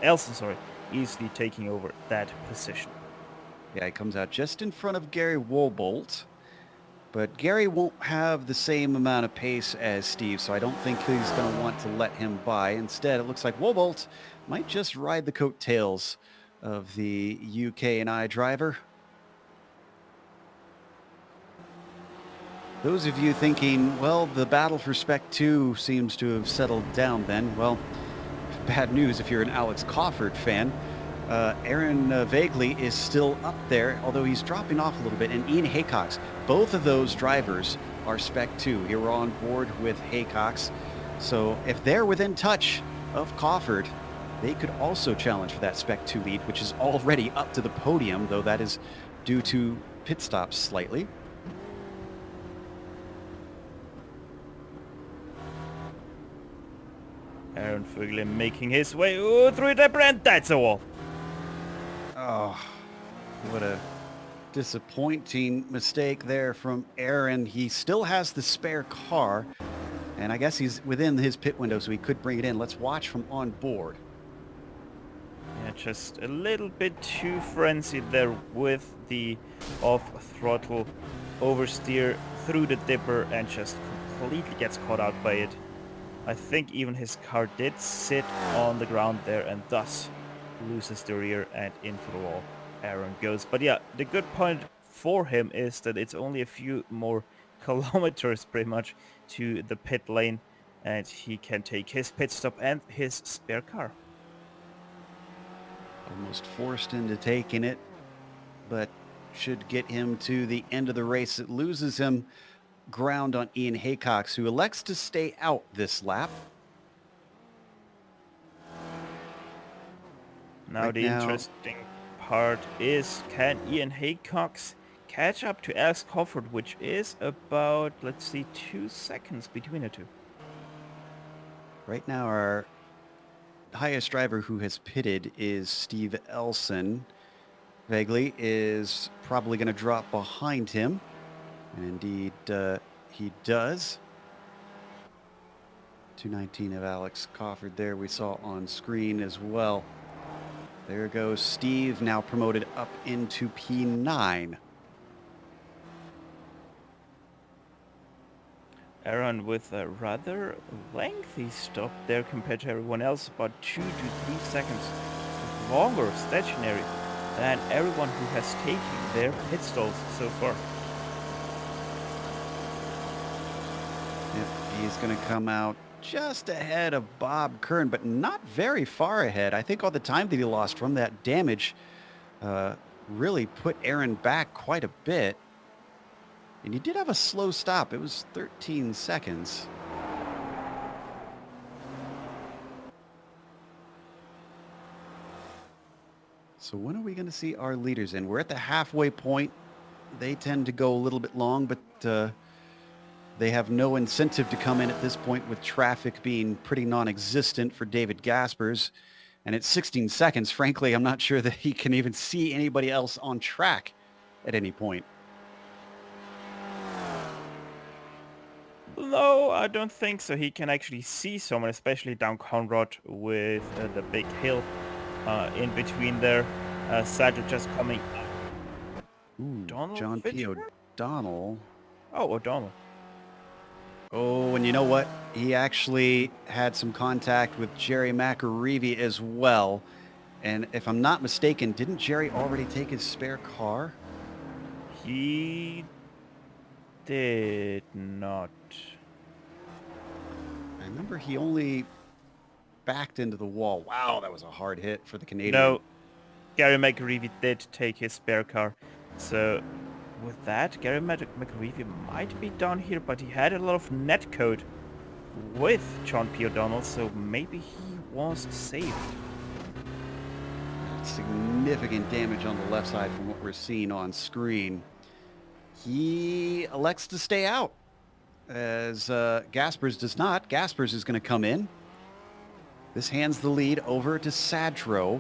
Elson, easily taking over that position. Yeah, he comes out just in front of Gary Wobolt. But Gary won't have the same amount of pace as Steve, so I don't think he's going to want to let him by. Instead, it looks like Wobolt might just ride the coattails of the UK&I driver. Those of you thinking, well, the battle for Spec 2 seems to have settled down then, well, bad news if you're an Alex Crawford fan. Aaron Vagley is still up there, although he's dropping off a little bit, and Ian Haycox. Both of those drivers are Spec 2. Here we're on board with Haycox. So if they're within touch of Crawford, they could also challenge for that Spec 2 lead, which is already up to the podium, though that is due to pit stops slightly. Aaron Fergulay making his way through the Brent. That's a wall. Oh, what a disappointing mistake there from Aaron. He still has the spare car, And I guess he's within his pit window, so he could bring it in. Let's watch from on board. Yeah, just a little bit too frenzied there with the off-throttle oversteer through the dipper and just completely gets caught out by it. I think even his car did sit on the ground there and thus loses the rear and into the wall. Aaron goes. But yeah, the good point for him is that it's only a few more kilometers pretty much to the pit lane and he can take his pit stop and his spare car. Almost forced into taking it, but should get him to the end of the race. It loses him ground on Ian Haycox, who elects to stay out this lap. Now the interesting part is, can Ian Haycox catch up to Alex Crawford, which is about, let's see, 2 seconds between the two. Right now our highest driver who has pitted is Steve Elson. Vegley is probably going to drop behind him. And indeed, he does. 219 of Alex Crawford there we saw on screen as well. There goes Steve, now promoted up into P9. Aaron with a rather lengthy stop there compared to everyone else, about 2 to 3 seconds longer stationary than everyone who has taken their pit stalls so far. Yep, he's going to come out just ahead of Bob Kern, but not very far ahead. I think all the time that he lost from that damage really put Aaron back quite a bit. And he did have a slow stop. It was 13 seconds. So when are we going to see our leaders in? We're at the halfway point. They tend to go a little bit long, but they have no incentive to come in at this point with traffic being pretty non-existent for David Gaspers. And at 16 seconds, frankly, I'm not sure that he can even see anybody else on track at any point. No, I don't think so. He can actually see someone, especially down Conrad with the big hill in between there. Sadler just coming up. Ooh, Donald John P. Fitzgerald? O'Donnell. Oh, O'Donnell. Oh, and you know what? He actually had some contact with Jerry McAreevy as well. And if I'm not mistaken, didn't Jerry already take his spare car? He did not. I remember he only backed into the wall. Wow, that was a hard hit for the Canadian. No, Gary McAreevy did take his spare car. So with that, Gary McAreevy might be down here, but he had a lot of net code with John P. O'Donnell, so maybe he was saved. Significant damage on the left side from what we're seeing on screen. He elects to stay out, as Gaspers does not. Gaspers is going to come in. This hands the lead over to Sadro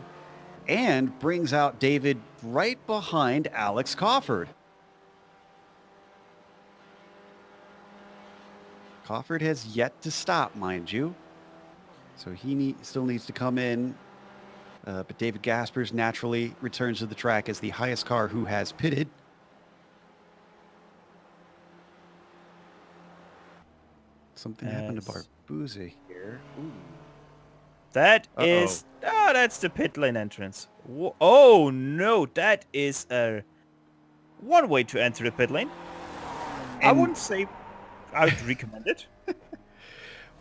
and brings out David right behind Alex Crawford. Crawford has yet to stop, mind you. So he still needs to come in. But David Gaspers naturally returns to the track as the highest car who has pitted. Something happened to Barbuzzi here. Ooh. That is... Oh, that's the pit lane entrance. Oh, no. That is one way to enter the pit lane. And I wouldn't say I would recommend it.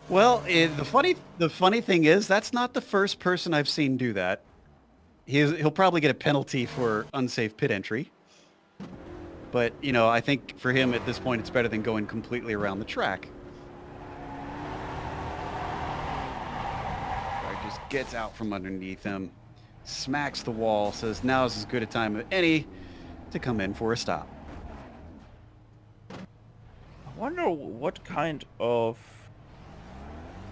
Well, the funny thing is, that's not the first person I've seen do that. He'll probably get a penalty for unsafe pit entry. But, you know, I think for him at this point, it's better than going completely around the track. Just gets out from underneath him, smacks the wall, says now's as good a time as any to come in for a stop. I wonder what kind of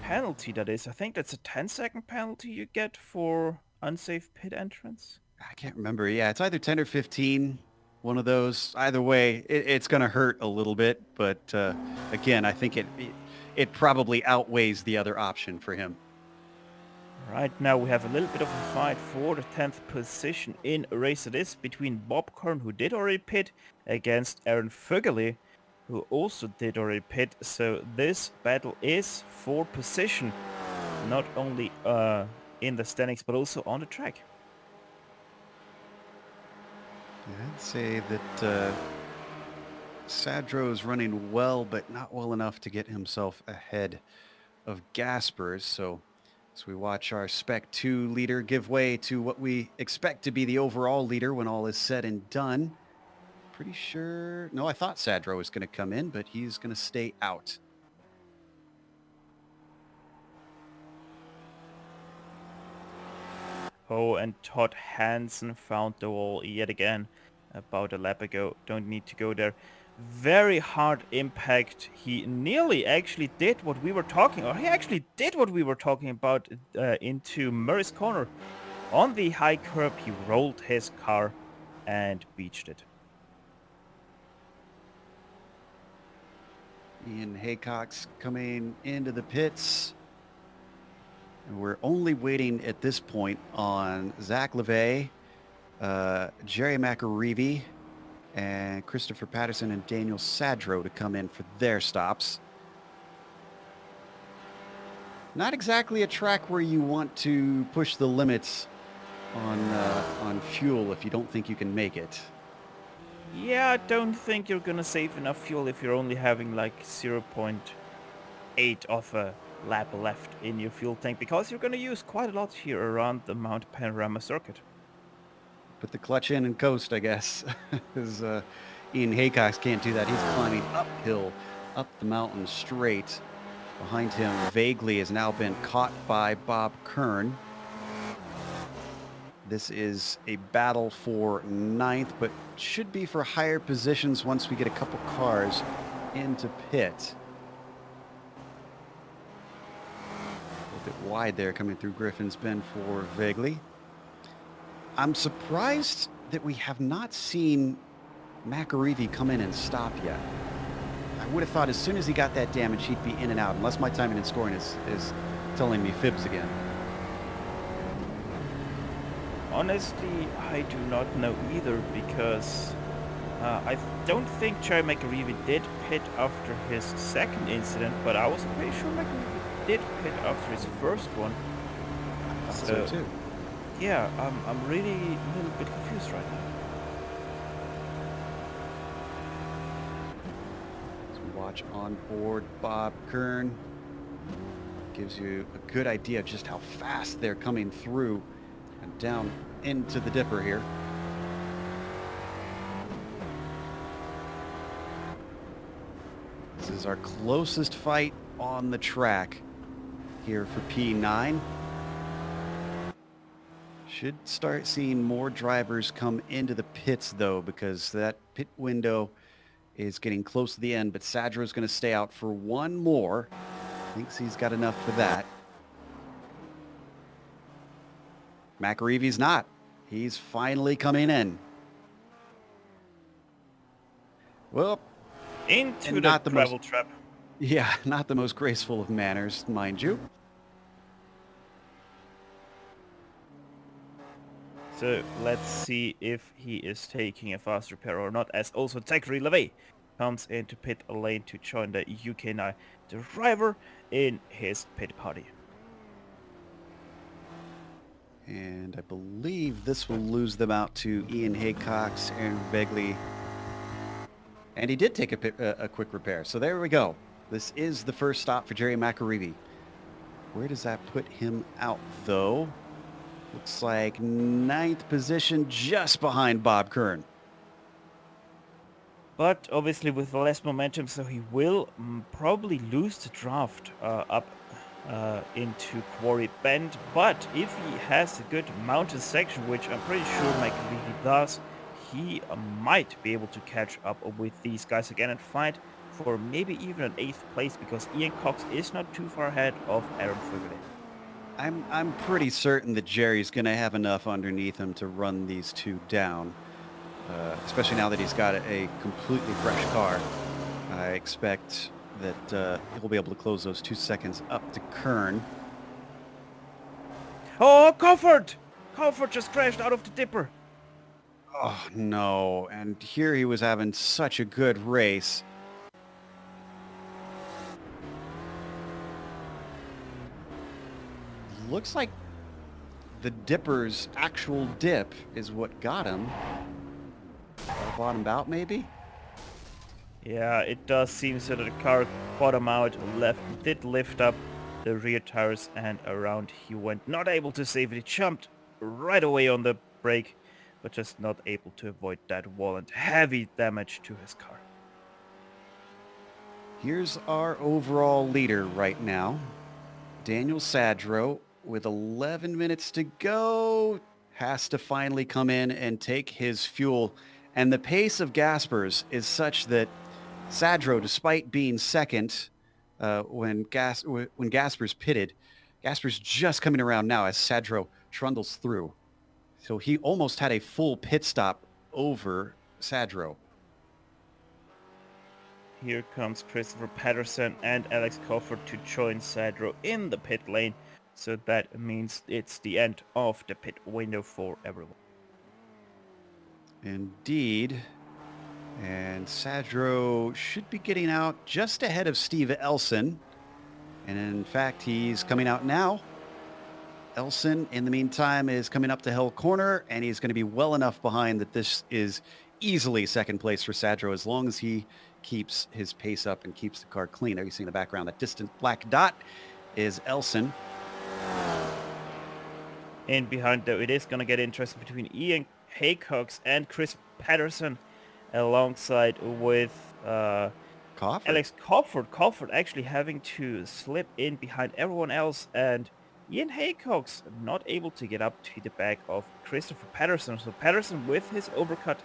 penalty that is. I think that's a 10-second penalty you get for unsafe pit entrance. I can't remember. Yeah, it's either 10 or 15. One of those. Either way, it's going to hurt a little bit. But again, I think it probably outweighs the other option for him. Right now we have a little bit of a fight for the 10th position in a race it is between Bob Kern, who did already pit, against Aaron Fögerli, who also did already pit. So this battle is for position, not only in the standings but also on the track. I'd say that Sadro's running well, but not well enough to get himself ahead of Gaspers. So as we watch our Spec 2 leader give way to what we expect to be the overall leader when all is said and done. Pretty sure... No, I thought Sadro was going to come in, but he's going to stay out. Oh, and Todd Hansen found the wall yet again about a lap ago. Don't need to go there. Very hard impact. He nearly actually did what we were talking, or he actually did what we were talking about into Murray's corner. On the high curb, he rolled his car and beached it. Ian Haycock's coming into the pits. And we're only waiting at this point on Zach LeVay, Jerry McAreevy, and Christopher Paterson and Daniel Sadro to come in for their stops. Not exactly a track where you want to push the limits on fuel if you don't think you can make it. Yeah, I don't think you're gonna save enough fuel if you're only having like 0.8 of a lap left in your fuel tank, because you're gonna use quite a lot here around the Mount Panorama circuit. Put the clutch in and coast, I guess, because Ian Haycock can't do that. He's climbing uphill, up the mountain straight. Behind him, Vaguely has now been caught by Bob Kern. This is a battle for 9th, but should be for higher positions once we get a couple cars into pit. A bit wide there coming through Griffin's Bend for Vaguely. I'm surprised that we have not seen McAreevy come in and stop yet. I would have thought as soon as he got that damage, he'd be in and out, unless my timing and scoring is telling me fibs again. Honestly, I do not know either, because I don't think Jerry McAreevy did pit after his second incident, but I was pretty sure McAreevy did pit after his first one. I thought so too. Yeah, I'm really a little bit confused right now. As we watch on board, Bob Kern gives you a good idea of just how fast they're coming through and down into the dipper here. This is our closest fight on the track here for P9. Should start seeing more drivers come into the pits, though, because that pit window is getting close to the end, but Sadro's going to stay out for one more. Thinks he's got enough for that. McAreevy's not. He's finally coming in. Well, into the gravel trap. Yeah, not the most graceful of manners, mind you. So let's see if he is taking a fast repair or not, as also Zachary LeVay comes into pit lane to join the UK9 driver in his pit party. And I believe this will lose them out to Ian Haycock's and Vaguely. And he did take a quick repair. So there we go. This is the first stop for Jerry McAreevy. Where does that put him out, though? Looks like 9th position, just behind Bob Kern. But obviously with less momentum, so he will probably lose the draft up into Quarry Bend. But if he has a good mountain section, which I'm pretty sure McAreevy does, he might be able to catch up with these guys again and fight for maybe even an 8th place, because Ian Cox is not too far ahead of Aaron Fögerli. I'm pretty certain that Jerry's going to have enough underneath him to run these two down, especially now that he's got a completely fresh car. I expect that he'll be able to close those 2 seconds up to Kern. Oh, Cofford! Cofford just crashed out of the dipper. Oh, no. And here he was having such a good race. Looks like the dipper's actual dip is what got him. Bottomed out, maybe? Yeah, it does seem so that the car bottomed out, did lift up the rear tires, and around he went. Not able to save it. He jumped right away on the brake, but just not able to avoid that wall and heavy damage to his car. Here's our overall leader right now. Daniel Sadro, with 11 minutes to go, has to finally come in and take his fuel. And the pace of Gaspers is such that Sadro, despite being second when Gaspers pitted, Gaspers just coming around now as Sadro trundles through. So he almost had a full pit stop over Sadro. Here comes Christopher Paterson and Alex Cofford to join Sadro in the pit lane. So that means it's the end of the pit window for everyone. Indeed. And Sadro should be getting out just ahead of Steve Elson. And in fact, he's coming out now. Elson, in the meantime, is coming up to Hell Corner, and he's going to be well enough behind that this is easily second place for Sadro as long as he keeps his pace up and keeps the car clean. There you see in the background, that distant black dot is Elson. And behind, though, it is going to get interesting between Ian Haycox and Chris Paterson, alongside with Alex Cofford. Cofford actually having to slip in behind everyone else, and Ian Haycox not able to get up to the back of Christopher Paterson. So Paterson, with his overcut,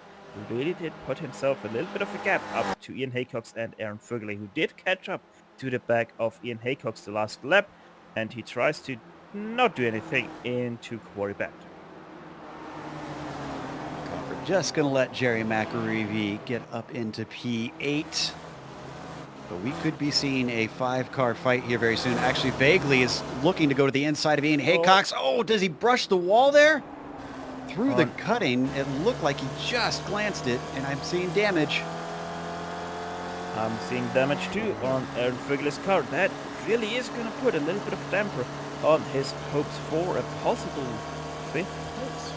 really did put himself a little bit of a gap up to Ian Haycox and Aaron Fergley, who did catch up to the back of Ian Haycox the last lap, and he tries to not do anything into quarry back. Cofford just going to let Jerry McAreevy get up into P8. But we could be seeing a 5-car fight here very soon. Actually, Vaguely is looking to go to the inside of Ian Haycox. Oh, does he brush the wall there? Through the cutting, it looked like he just glanced it, and I'm seeing damage. I'm seeing damage too on Aaron Fergley's car. That really is going to put a little bit of damper on his hopes for a possible 5th place.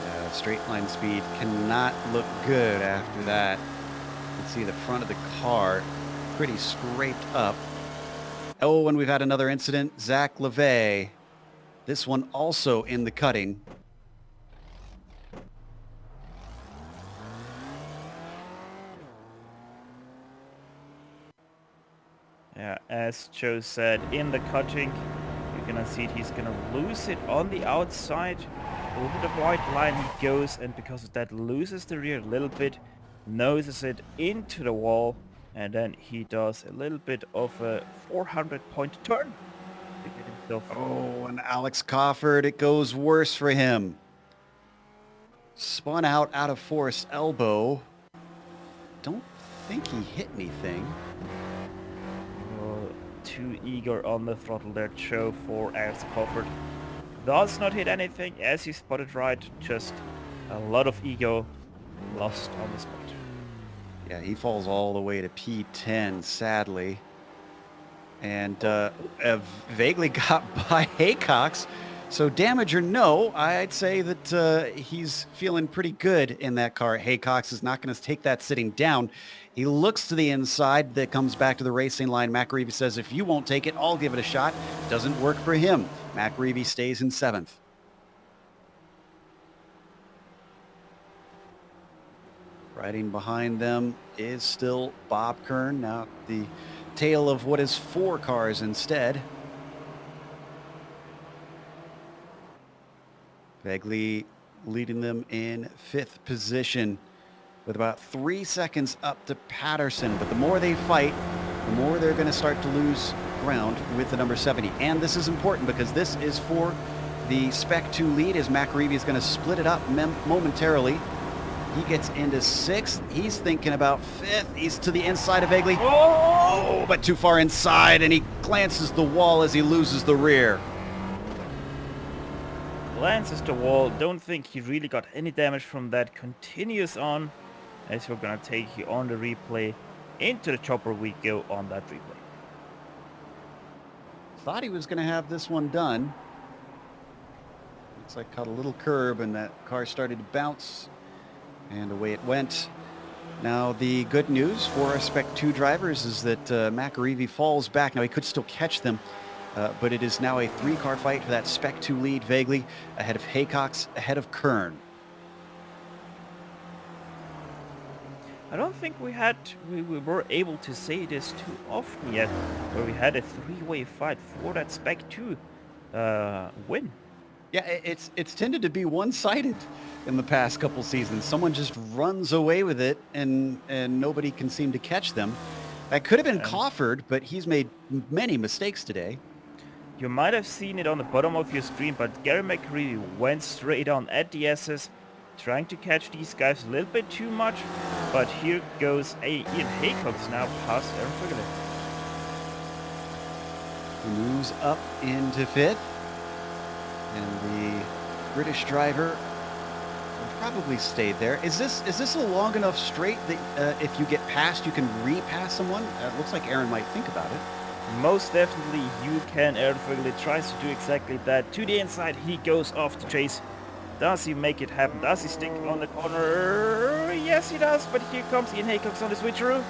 Yeah, straight line speed cannot look good after that. You can see the front of the car pretty scraped up. Oh, and we've had another incident. Zach LeVay. This one also in the cutting. Yeah, as Joe said, in the cutting, you're gonna see he's gonna lose it on the outside. Over the white line he goes, and because of that loses the rear a little bit, noses it into the wall, and then he does a little bit of a 400-point turn to get himself. Oh, and Alex Cofford, it goes worse for him. Spun out of Forrest's elbow. Don't think he hit anything. Too eager on the throttle there, Joe, for Alex Cofford. Does not hit anything as he spotted right, just a lot of ego lost on the spot. Yeah, he falls all the way to P10, sadly. And vaguely got by Haycox. So damage or no, I'd say that he's feeling pretty good in that car. Haycox is not going to take that sitting down. He looks to the inside. That comes back to the racing line. McAreevy says, if you won't take it, I'll give it a shot. Doesn't work for him. McAreevy stays in 7th. Riding behind them is still Bob Kern. Now the tail of what is 4 cars instead. Begley leading them in 5th position with about 3 seconds up to Paterson. But the more they fight, the more they're going to start to lose ground with the number 70. And this is important because this is for the Spec 2 lead as McAreevy is going to split it up momentarily. He gets into 6th. He's thinking about 5th. He's to the inside of Egley. Oh! But too far inside, and he glances the wall as he loses the rear. Glances the wall. Don't think he really got any damage from that. Continues on, as we're gonna take you on the replay. Into the chopper we go on that replay. Thought he was going to have this one done. Looks like caught a little curb and that car started to bounce, and away it went. Now the good news for our Spec 2 drivers is that McAreevy falls back. Now he could still catch them, but it is now a 3-car fight for that Spec 2 lead. Vaguely ahead of Haycox, ahead of Kern. I don't think we were able to say this too often yet, where we had a 3-way fight for that Spec 2 win. Yeah, it's tended to be one-sided in the past couple seasons. Someone just runs away with it, and nobody can seem to catch them. That could have been Crawford, but he's made many mistakes today. You might have seen it on the bottom of your screen, but Gary McAreevy went straight on at the S's, trying to catch these guys a little bit too much. But here goes Ian Haycox now past Aaron Fugler. He moves up into 5th. And the British driver will probably stay there. Is this a long enough straight that if you get past, you can repass someone? It looks like Aaron might think about it. Most definitely you can. Aaron Fugler tries to do exactly that. To the inside, he goes off to chase. Does he make it happen? Does he stick on the corner? Yes, he does. But here comes Ian Haycox on the switcheroo.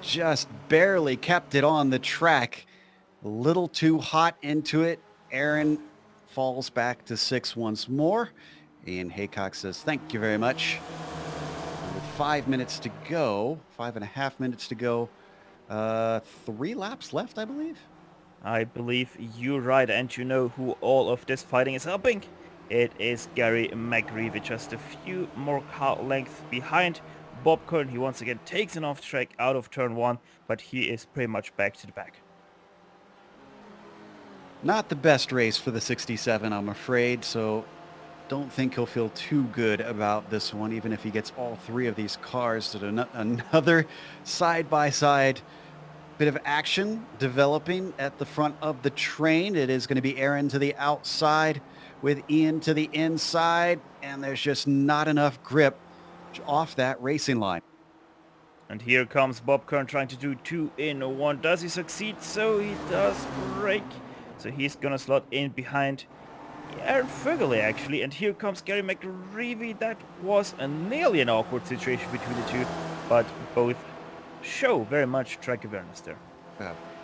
Just barely kept it on the track. A little too hot into it. Aaron falls back to 6 once more. Ian Haycox says, thank you very much. And with 5 minutes to go, 5.5 minutes to go, 3 laps left, I believe. I believe you're right, and you know who all of this fighting is helping. It is Gary McAreevy, just a few more car lengths behind. Bob Kern, he once again takes an off track out of turn 1, but he is pretty much back to the back. Not the best race for the 67, I'm afraid, so don't think he'll feel too good about this one, even if he gets all 3 of these cars to another side-by-side bit of action developing at the front of the train. It is going to be Aaron to the outside with Ian to the inside, and there's just not enough grip off that racing line. And here comes Bob Kern trying to do 2 in 1. Does he succeed? So he does break. So he's gonna slot in behind Aaron Fugler actually. And here comes Gary McAreevy. That was a nearly an awkward situation between the two, but both show very much track awareness there.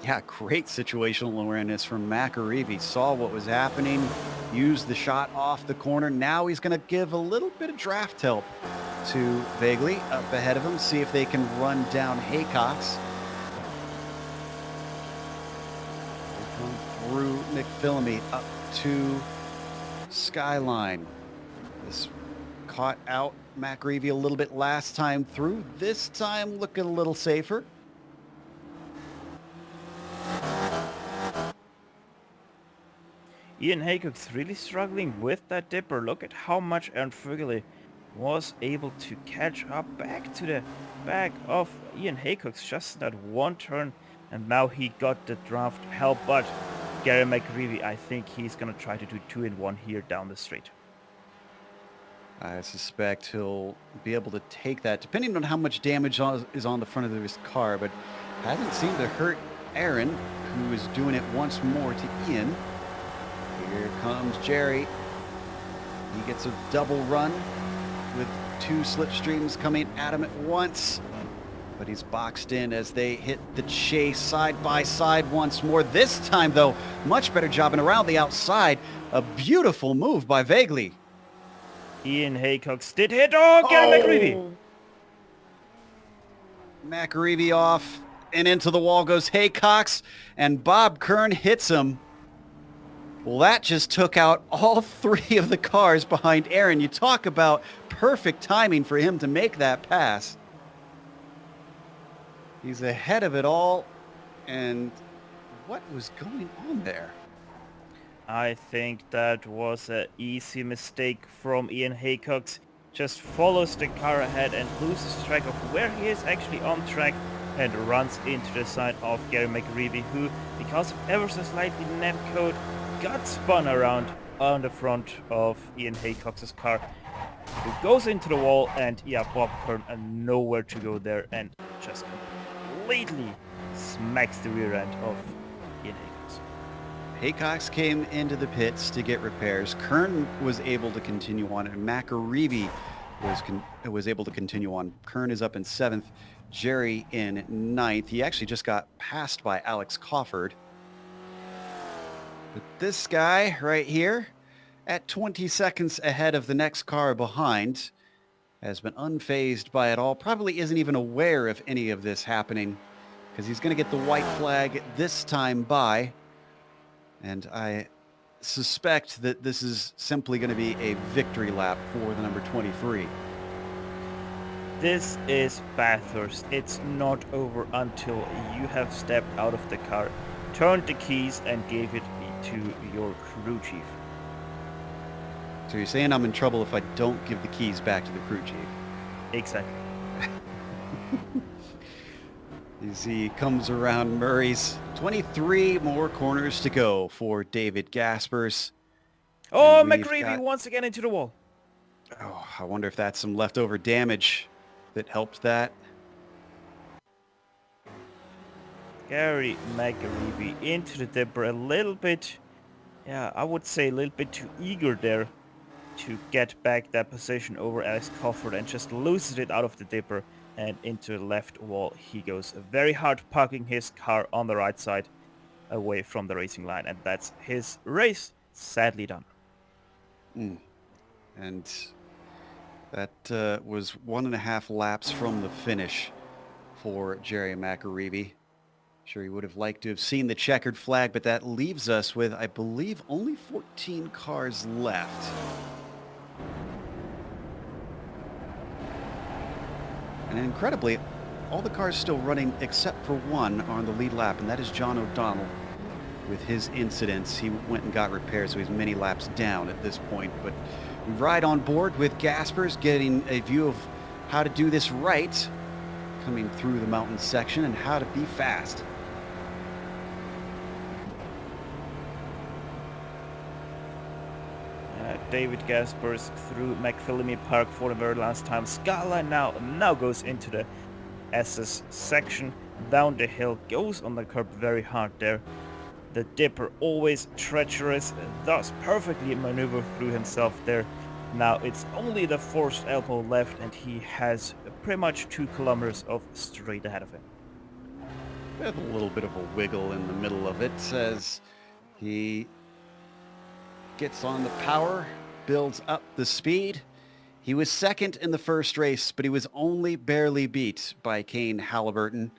Yeah, great situational awareness from McAreevy. Saw what was happening, used the shot off the corner. Now he's going to give a little bit of draft help to Vaguely up ahead of him, see if they can run down Haycox. They come through McPhillamy up to Skyline. This caught out McAreevy a little bit last time through. This time looking a little safer. Ian Haycox really struggling with that dipper. Look at how much Aaron Fugler was able to catch up back to the back of Ian Haycox just that one turn, and now he got the draft help. But Gary McAreevy, I think he's gonna try to do 2 in 1 here down the straight. I suspect he'll be able to take that, depending on how much damage is on the front of his car, but hasn't seemed to hurt Aaron, who is doing it once more to Ian. Here comes Jerry. He gets a double run with 2 slipstreams coming at him at once, but he's boxed in as they hit the chase side by side once more. This time, though, much better job and around the outside. A beautiful move by Vaguely. Ian Haycox did hit. Oh, Gary McAreevy. McAreevy off, and into the wall goes Haycox, and Bob Kern hits him. Well, that just took out all 3 of the cars behind Aaron. You talk about perfect timing for him to make that pass. He's ahead of it all, and what was going on there? I think that was an easy mistake from Ian Haycox. just follows the car ahead and loses track of where he is actually on track and runs into the side of Gary McReevy, who, because of ever so slightly net code, got spun around on the front of Ian Haycox's car, who goes into the wall, and yeah, Bob Kern and nowhere to go there and just completely smacks the rear end of Ian Haycox. Haycox came into the pits to get repairs. Kern was able to continue on, and McAreevy was able to continue on. Kern is up in 7th, Jerry in 9th. He actually just got passed by Alex Cofford. But this guy right here, at 20 seconds ahead of the next car behind, has been unfazed by it all. Probably isn't even aware of any of this happening, because he's going to get the white flag this time by. And I suspect that this is simply going to be a victory lap for the number 23. This is Bathurst. It's not over until you have stepped out of the car, turned the keys, and gave it to your crew chief. So you're saying I'm in trouble if I don't give the keys back to the crew chief? Exactly. As he comes around Murray's, 23 more corners to go for David Gaspers. Oh, McReevy once again into the wall. Oh, I wonder if that's some leftover damage that helped that. Gary McReevy into the dipper a little bit, yeah, I would say a little bit too eager there to get back that position over Alex Cofford, and just loses it out of the dipper and into the left wall he goes. Very hard parking his car on the right side away from the racing line, and that's his race sadly done. And that was 1.5 laps from the finish for Jerry McAreevy. Sure, he would have liked to have seen the checkered flag, but that leaves us with, I believe, only 14 cars left. And incredibly, all the cars still running except for one are on the lead lap, and that is John O'Donnell. With his incidents, he went and got repaired, so he's many laps down at this point. But we ride on board with Gaspers, getting a view of how to do this right, coming through the mountain section, and how to be fast. David Gaspers through McPhillamy Park for the very last time. Skyline now goes into the SS section, down the hill, goes on the curb very hard there. The dipper always treacherous, thus perfectly maneuver through himself there. Now it's only the forced elbow left, and he has pretty much 2 kilometers of straight ahead of him. With a little bit of a wiggle in the middle of it as he gets on the power, builds up the speed. He was second in the first race, but he was only barely beat by Kane Halliburton.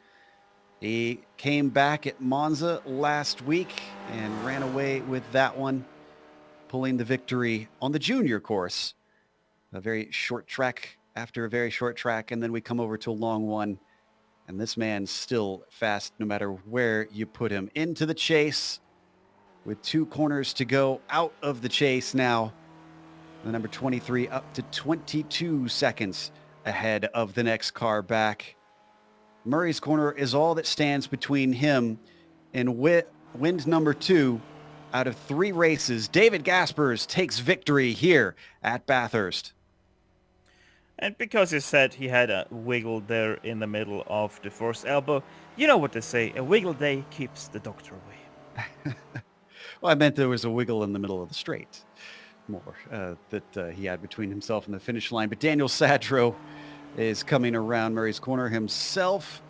He came back at Monza last week and ran away with that one, pulling the victory on the junior course. A very short track after a very short track, and then we come over to a long one. And this man's still fast no matter where you put him. Into the chase with 2 corners to go, out of the chase now. The number 23 up to 22 seconds ahead of the next car back. Murray's corner is all that stands between him and wind number 2 out of 3 races. David Gaspers takes victory here at Bathurst. And because he said he had a wiggle there in the middle of the forced elbow, you know what they say, a wiggle day keeps the doctor away. Well, I meant there was a wiggle in the middle of the straight more that he had between himself and the finish line. But Daniel Sadro is coming around Murray's corner himself.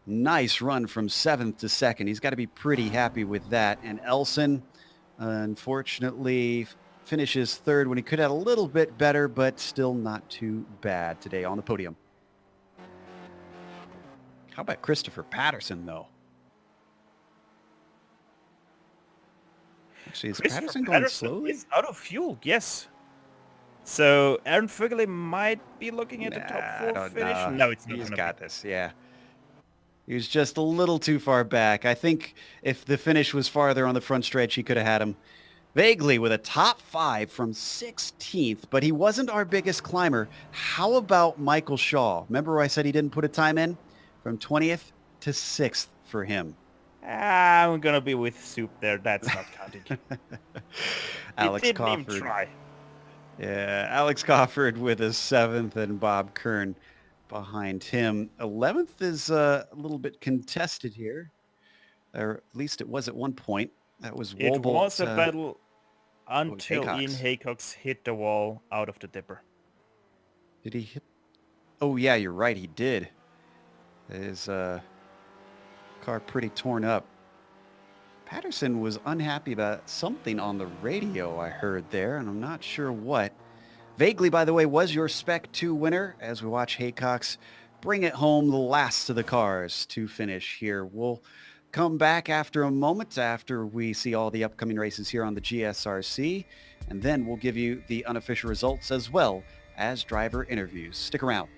Nice run from 7th to 2nd. He's got to be pretty happy with that. And Elson, unfortunately, finishes 3rd when he could have a little bit better, but still not too bad today on the podium. How about Christopher Paterson, though? Actually, is Paterson going slowly? Is out of fuel, yes. So Aaron Fugale might be looking at the top 4 finish. No, it's not. He's got this, yeah. He was just a little too far back. I think if the finish was farther on the front stretch, he could have had him. Vaguely with a top 5 from 16th, but he wasn't our biggest climber. How about Michael Shaw? Remember I said he didn't put a time in? From 20th to 6th for him. I'm gonna be with Soup there. That's not counting. Alex He didn't Cofford. even try. Yeah, Alex Cofford with a 7th and Bob Kern behind him. 11th is a little bit contested here, or at least it was at one point. That was It Wobolt, was a battle until Haycox. Ian Haycox hit the wall out of the dipper. Did he hit? Oh, yeah, you're right. He did. His car pretty torn up. Paterson was unhappy about something on the radio I heard there, and I'm not sure what. Vaguely, by the way, was your Spec 2 winner as we watch Haycox bring it home, the last of the cars to finish here. We'll come back after a moment after we see all the upcoming races here on the GSRC, and then we'll give you the unofficial results as well as driver interviews. Stick around.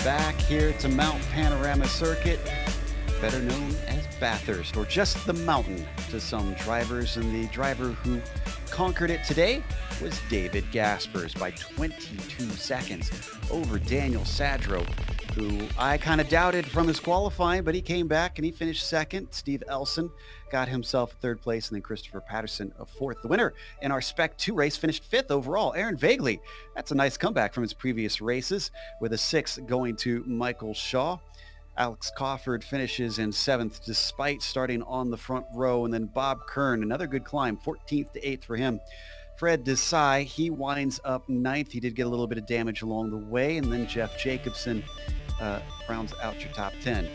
Back here to Mount Panorama Circuit, better known as Bathurst, or just the mountain to some drivers, and the driver who conquered it today was David Gaspers by 22 seconds over Daniel Sadro, who I kind of doubted from his qualifying, but he came back and he finished second. Steve Elson got himself third place, and then Christopher Paterson of fourth. The winner in our Spec 2 race finished fifth overall. Aaron Vagley, that's a nice comeback from his previous races, with a sixth going to Michael Shaw. Alex Cofford finishes in seventh despite starting on the front row, and then Bob Kern, another good climb, 14th to 8th for him. Fred Desai, he winds up ninth. He did get a little bit of damage along the way, and then Jeff Jacobson rounds out your top 10.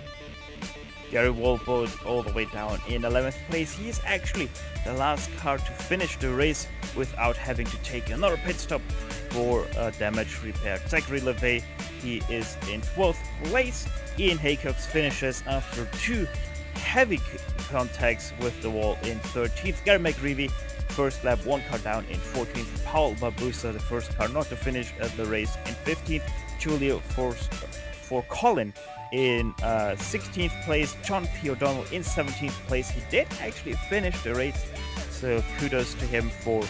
Gary Wobolt all the way down in 11th place. He is actually the last car to finish the race without having to take another pit stop for damage repair. Zachary LeVay, he is in 12th place. Ian Haycox finishes after two heavy contacts with the wall in 13th. Gary McGreevy, first lap, one car down in 14th. Paul Barbusa, the first car not to finish the race, in 15th. Julio for Colin in 16th place. John P. O'Donnell in 17th place. He did actually finish the race, so kudos to him for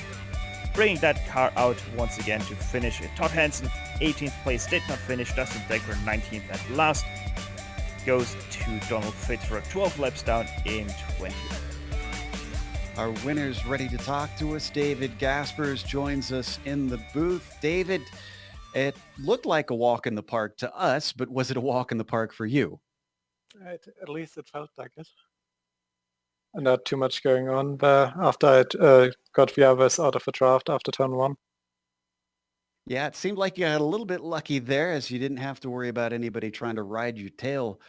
bringing that car out once again to finish it. Todd Hansen, 18th place, did not finish. Dustin Decker, 19th at last, goes to Donald Fitzroy, 12 laps down in 20th. Our winner's ready to talk to us. David Gaspers joins us in the booth. David, it looked like a walk in the park to us, but was it a walk in the park for you? At least it felt like it. Not too much going on there after I got the others out of the draft after turn 1. Yeah, it seemed like you had a little bit lucky there, as you didn't have to worry about anybody trying to ride your tail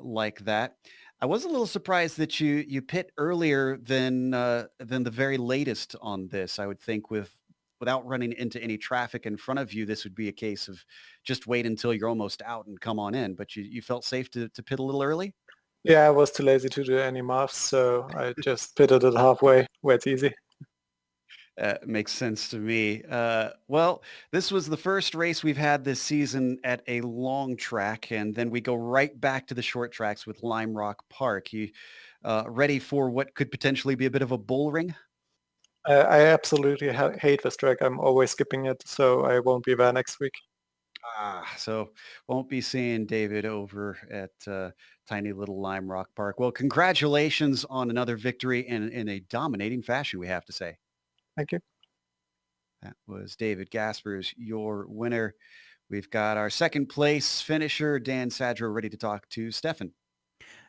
like that. I was a little surprised that you pit earlier than the very latest on this. I would think without running into any traffic in front of you, this would be a case of just wait until you're almost out and come on in. But you felt safe to pit a little early? Yeah, I was too lazy to do any maths, so I just pitted it halfway where it's easy. Makes sense to me. Well, this was the first race we've had this season at a long track, and then we go right back to the short tracks with Lime Rock Park. You ready for what could potentially be a bit of a bull ring? I absolutely hate this track. I'm always skipping it, so I won't be there next week. So won't be seeing David over at tiny little Lime Rock Park. Well, congratulations on another victory in a dominating fashion, we have to say. Thank you. That was David Gaspers, your winner. We've got our second place finisher, Dan Sadro, ready to talk to Stefan.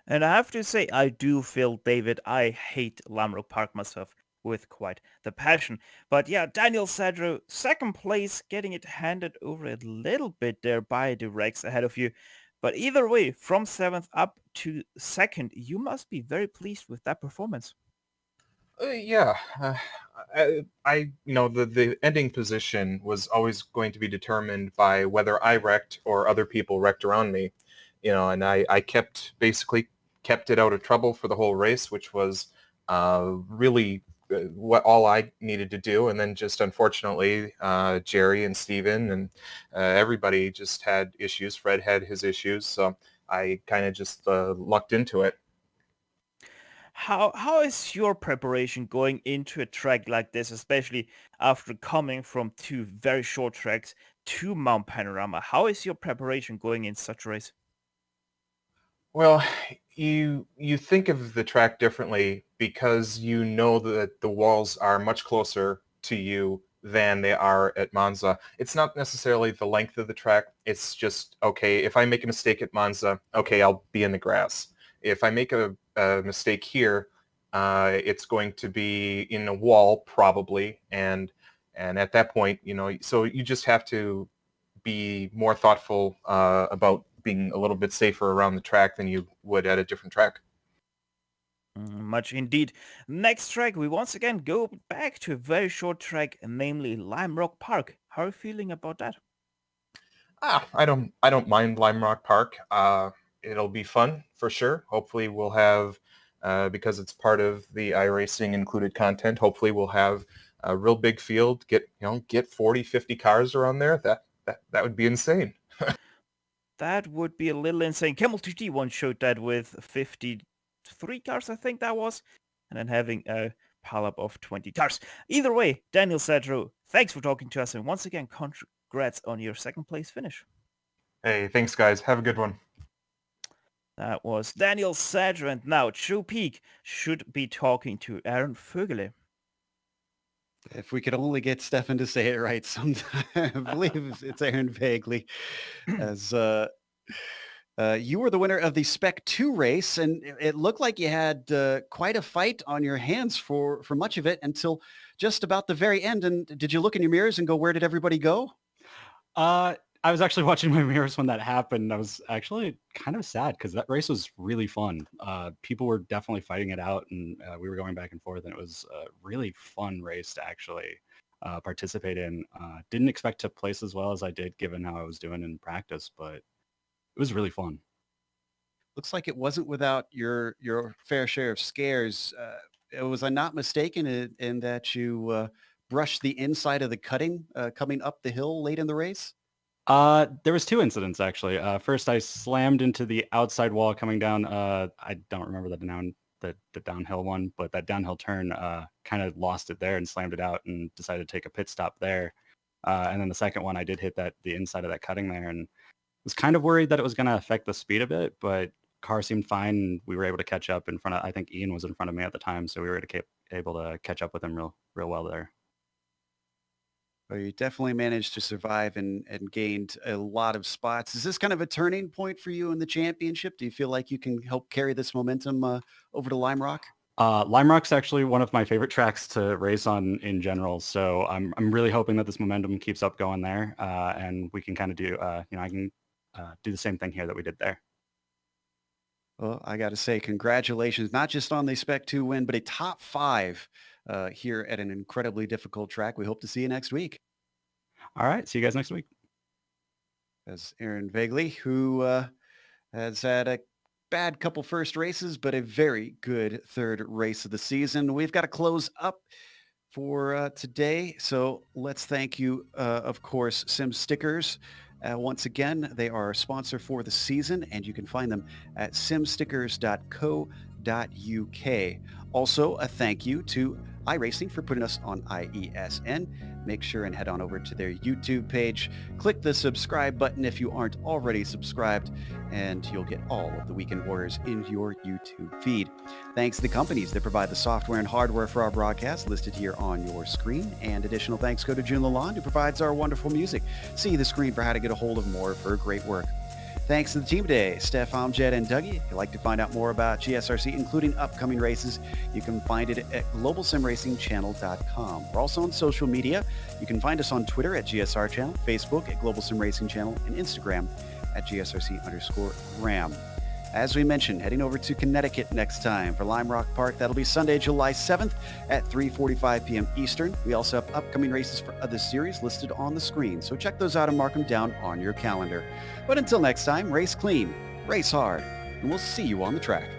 And I have to say, I do feel, David, I hate Lime Rock Park myself with quite the passion. But yeah, Daniel Sadro, second place, getting it handed over a little bit there by the Rex ahead of you. But either way, from 7th up to 2nd, you must be very pleased with that performance. Yeah, I the ending position was always going to be determined by whether I wrecked or other people wrecked around me, and I kept it out of trouble for the whole race, which was really what all I needed to do. And then just unfortunately, Jerry and Steven and everybody just had issues. Fred had his issues, so I kind of just lucked into it. How is your preparation going into a track like this, especially after coming from 2 very short tracks to Mount Panorama? How is your preparation going in such a race? Well, you think of the track differently because you know that the walls are much closer to you than they are at Monza. It's not necessarily the length of the track. It's just, okay, if I make a mistake at Monza, okay, I'll be in the grass. If I make a mistake here, it's going to be in a wall probably, and at that point, so you just have to be more thoughtful about being a little bit safer around the track than you would at a different track. Much indeed. Next track, we once again go back to a very short track, namely Lime Rock Park. How are you feeling about that? I don't mind Lime Rock Park. It'll be fun for sure. Hopefully we'll have, because it's part of the iRacing included content, hopefully we'll have a real big field, get 40, 50 cars around there. That would be insane. That would be a little insane. Camel 2T once showed that with 53 cars, I think that was, and then having a pileup of 20 cars. Either way, Daniel Sadro, thanks for talking to us, and once again, congrats on your second place finish. Hey, thanks guys. Have a good one. That was Daniel Sadro, and now Joe Peak should be talking to Aaron Vögele. If we could only get Stefan to say it right sometime. I believe it's Aaron Vaguely. As you were the winner of the Spec 2 race, and it looked like you had quite a fight on your hands for much of it until just about the very end. And did you look in your mirrors and go, where did everybody go? I was actually watching my mirrors when that happened. I was actually kind of sad because that race was really fun. People were definitely fighting it out, and we were going back and forth, and it was a really fun race to actually participate in. Didn't expect to place as well as I did given how I was doing in practice, but it was really fun. Looks like it wasn't without your fair share of scares. Was I not mistaken in that you brushed the inside of the cutting coming up the hill late in the race? There was 2 incidents actually. First, I slammed into the outside wall coming down. I don't remember the the downhill one, but that downhill turn kind of lost it there and slammed it out and decided to take a pit stop there. And then the second one, I did hit the inside of that cutting there and was kind of worried that it was going to affect the speed a bit, but car seemed fine. And we were able to catch up in front of, I think Ian was in front of me at the time, so we were able to catch up with him real well there. Well, you definitely managed to survive and gained a lot of spots. Is this kind of a turning point for you in the championship? Do you feel like you can help carry this momentum over to Lime Rock? Lime Rock's actually one of my favorite tracks to race on in general. So I'm really hoping that this momentum keeps up going there, and we can kind of do, I can do the same thing here that we did there. Well, I got to say, congratulations, not just on the Spec 2 win, but a top 5 here at an incredibly difficult track. We hope to see you next week. All right. See you guys next week. As Aaron Vagley, who has had a bad couple first races, but a very good third race of the season. We've got to close up for today. So let's thank you, of course, Sim Stickers. Once again, they are a sponsor for the season, and you can find them at simstickers.co.uk. Also, a thank you to iRacing for putting us on IESN. Make sure and head on over to their YouTube page. Click the subscribe button if you aren't already subscribed, and you'll get all of the Weekend Warriors in your YouTube feed. Thanks to the companies that provide the software and hardware for our broadcast listed here on your screen. And additional thanks go to June Lalonde, who provides our wonderful music. See the screen for how to get a hold of more of her great work. Thanks to the team today, Steph, Amjad, and Dougie. If you'd like to find out more about GSRC, including upcoming races, you can find it at globalsimracingchannel.com. We're also on social media. You can find us on Twitter at GSR Channel, Facebook at Global Sim Racing Channel, and Instagram at GSRC_RAM. As we mentioned, heading over to Connecticut next time for Lime Rock Park. That'll be Sunday, July 7th at 3:45 p.m. Eastern. We also have upcoming races for other series listed on the screen, so check those out and mark them down on your calendar. But until next time, race clean, race hard, and we'll see you on the track.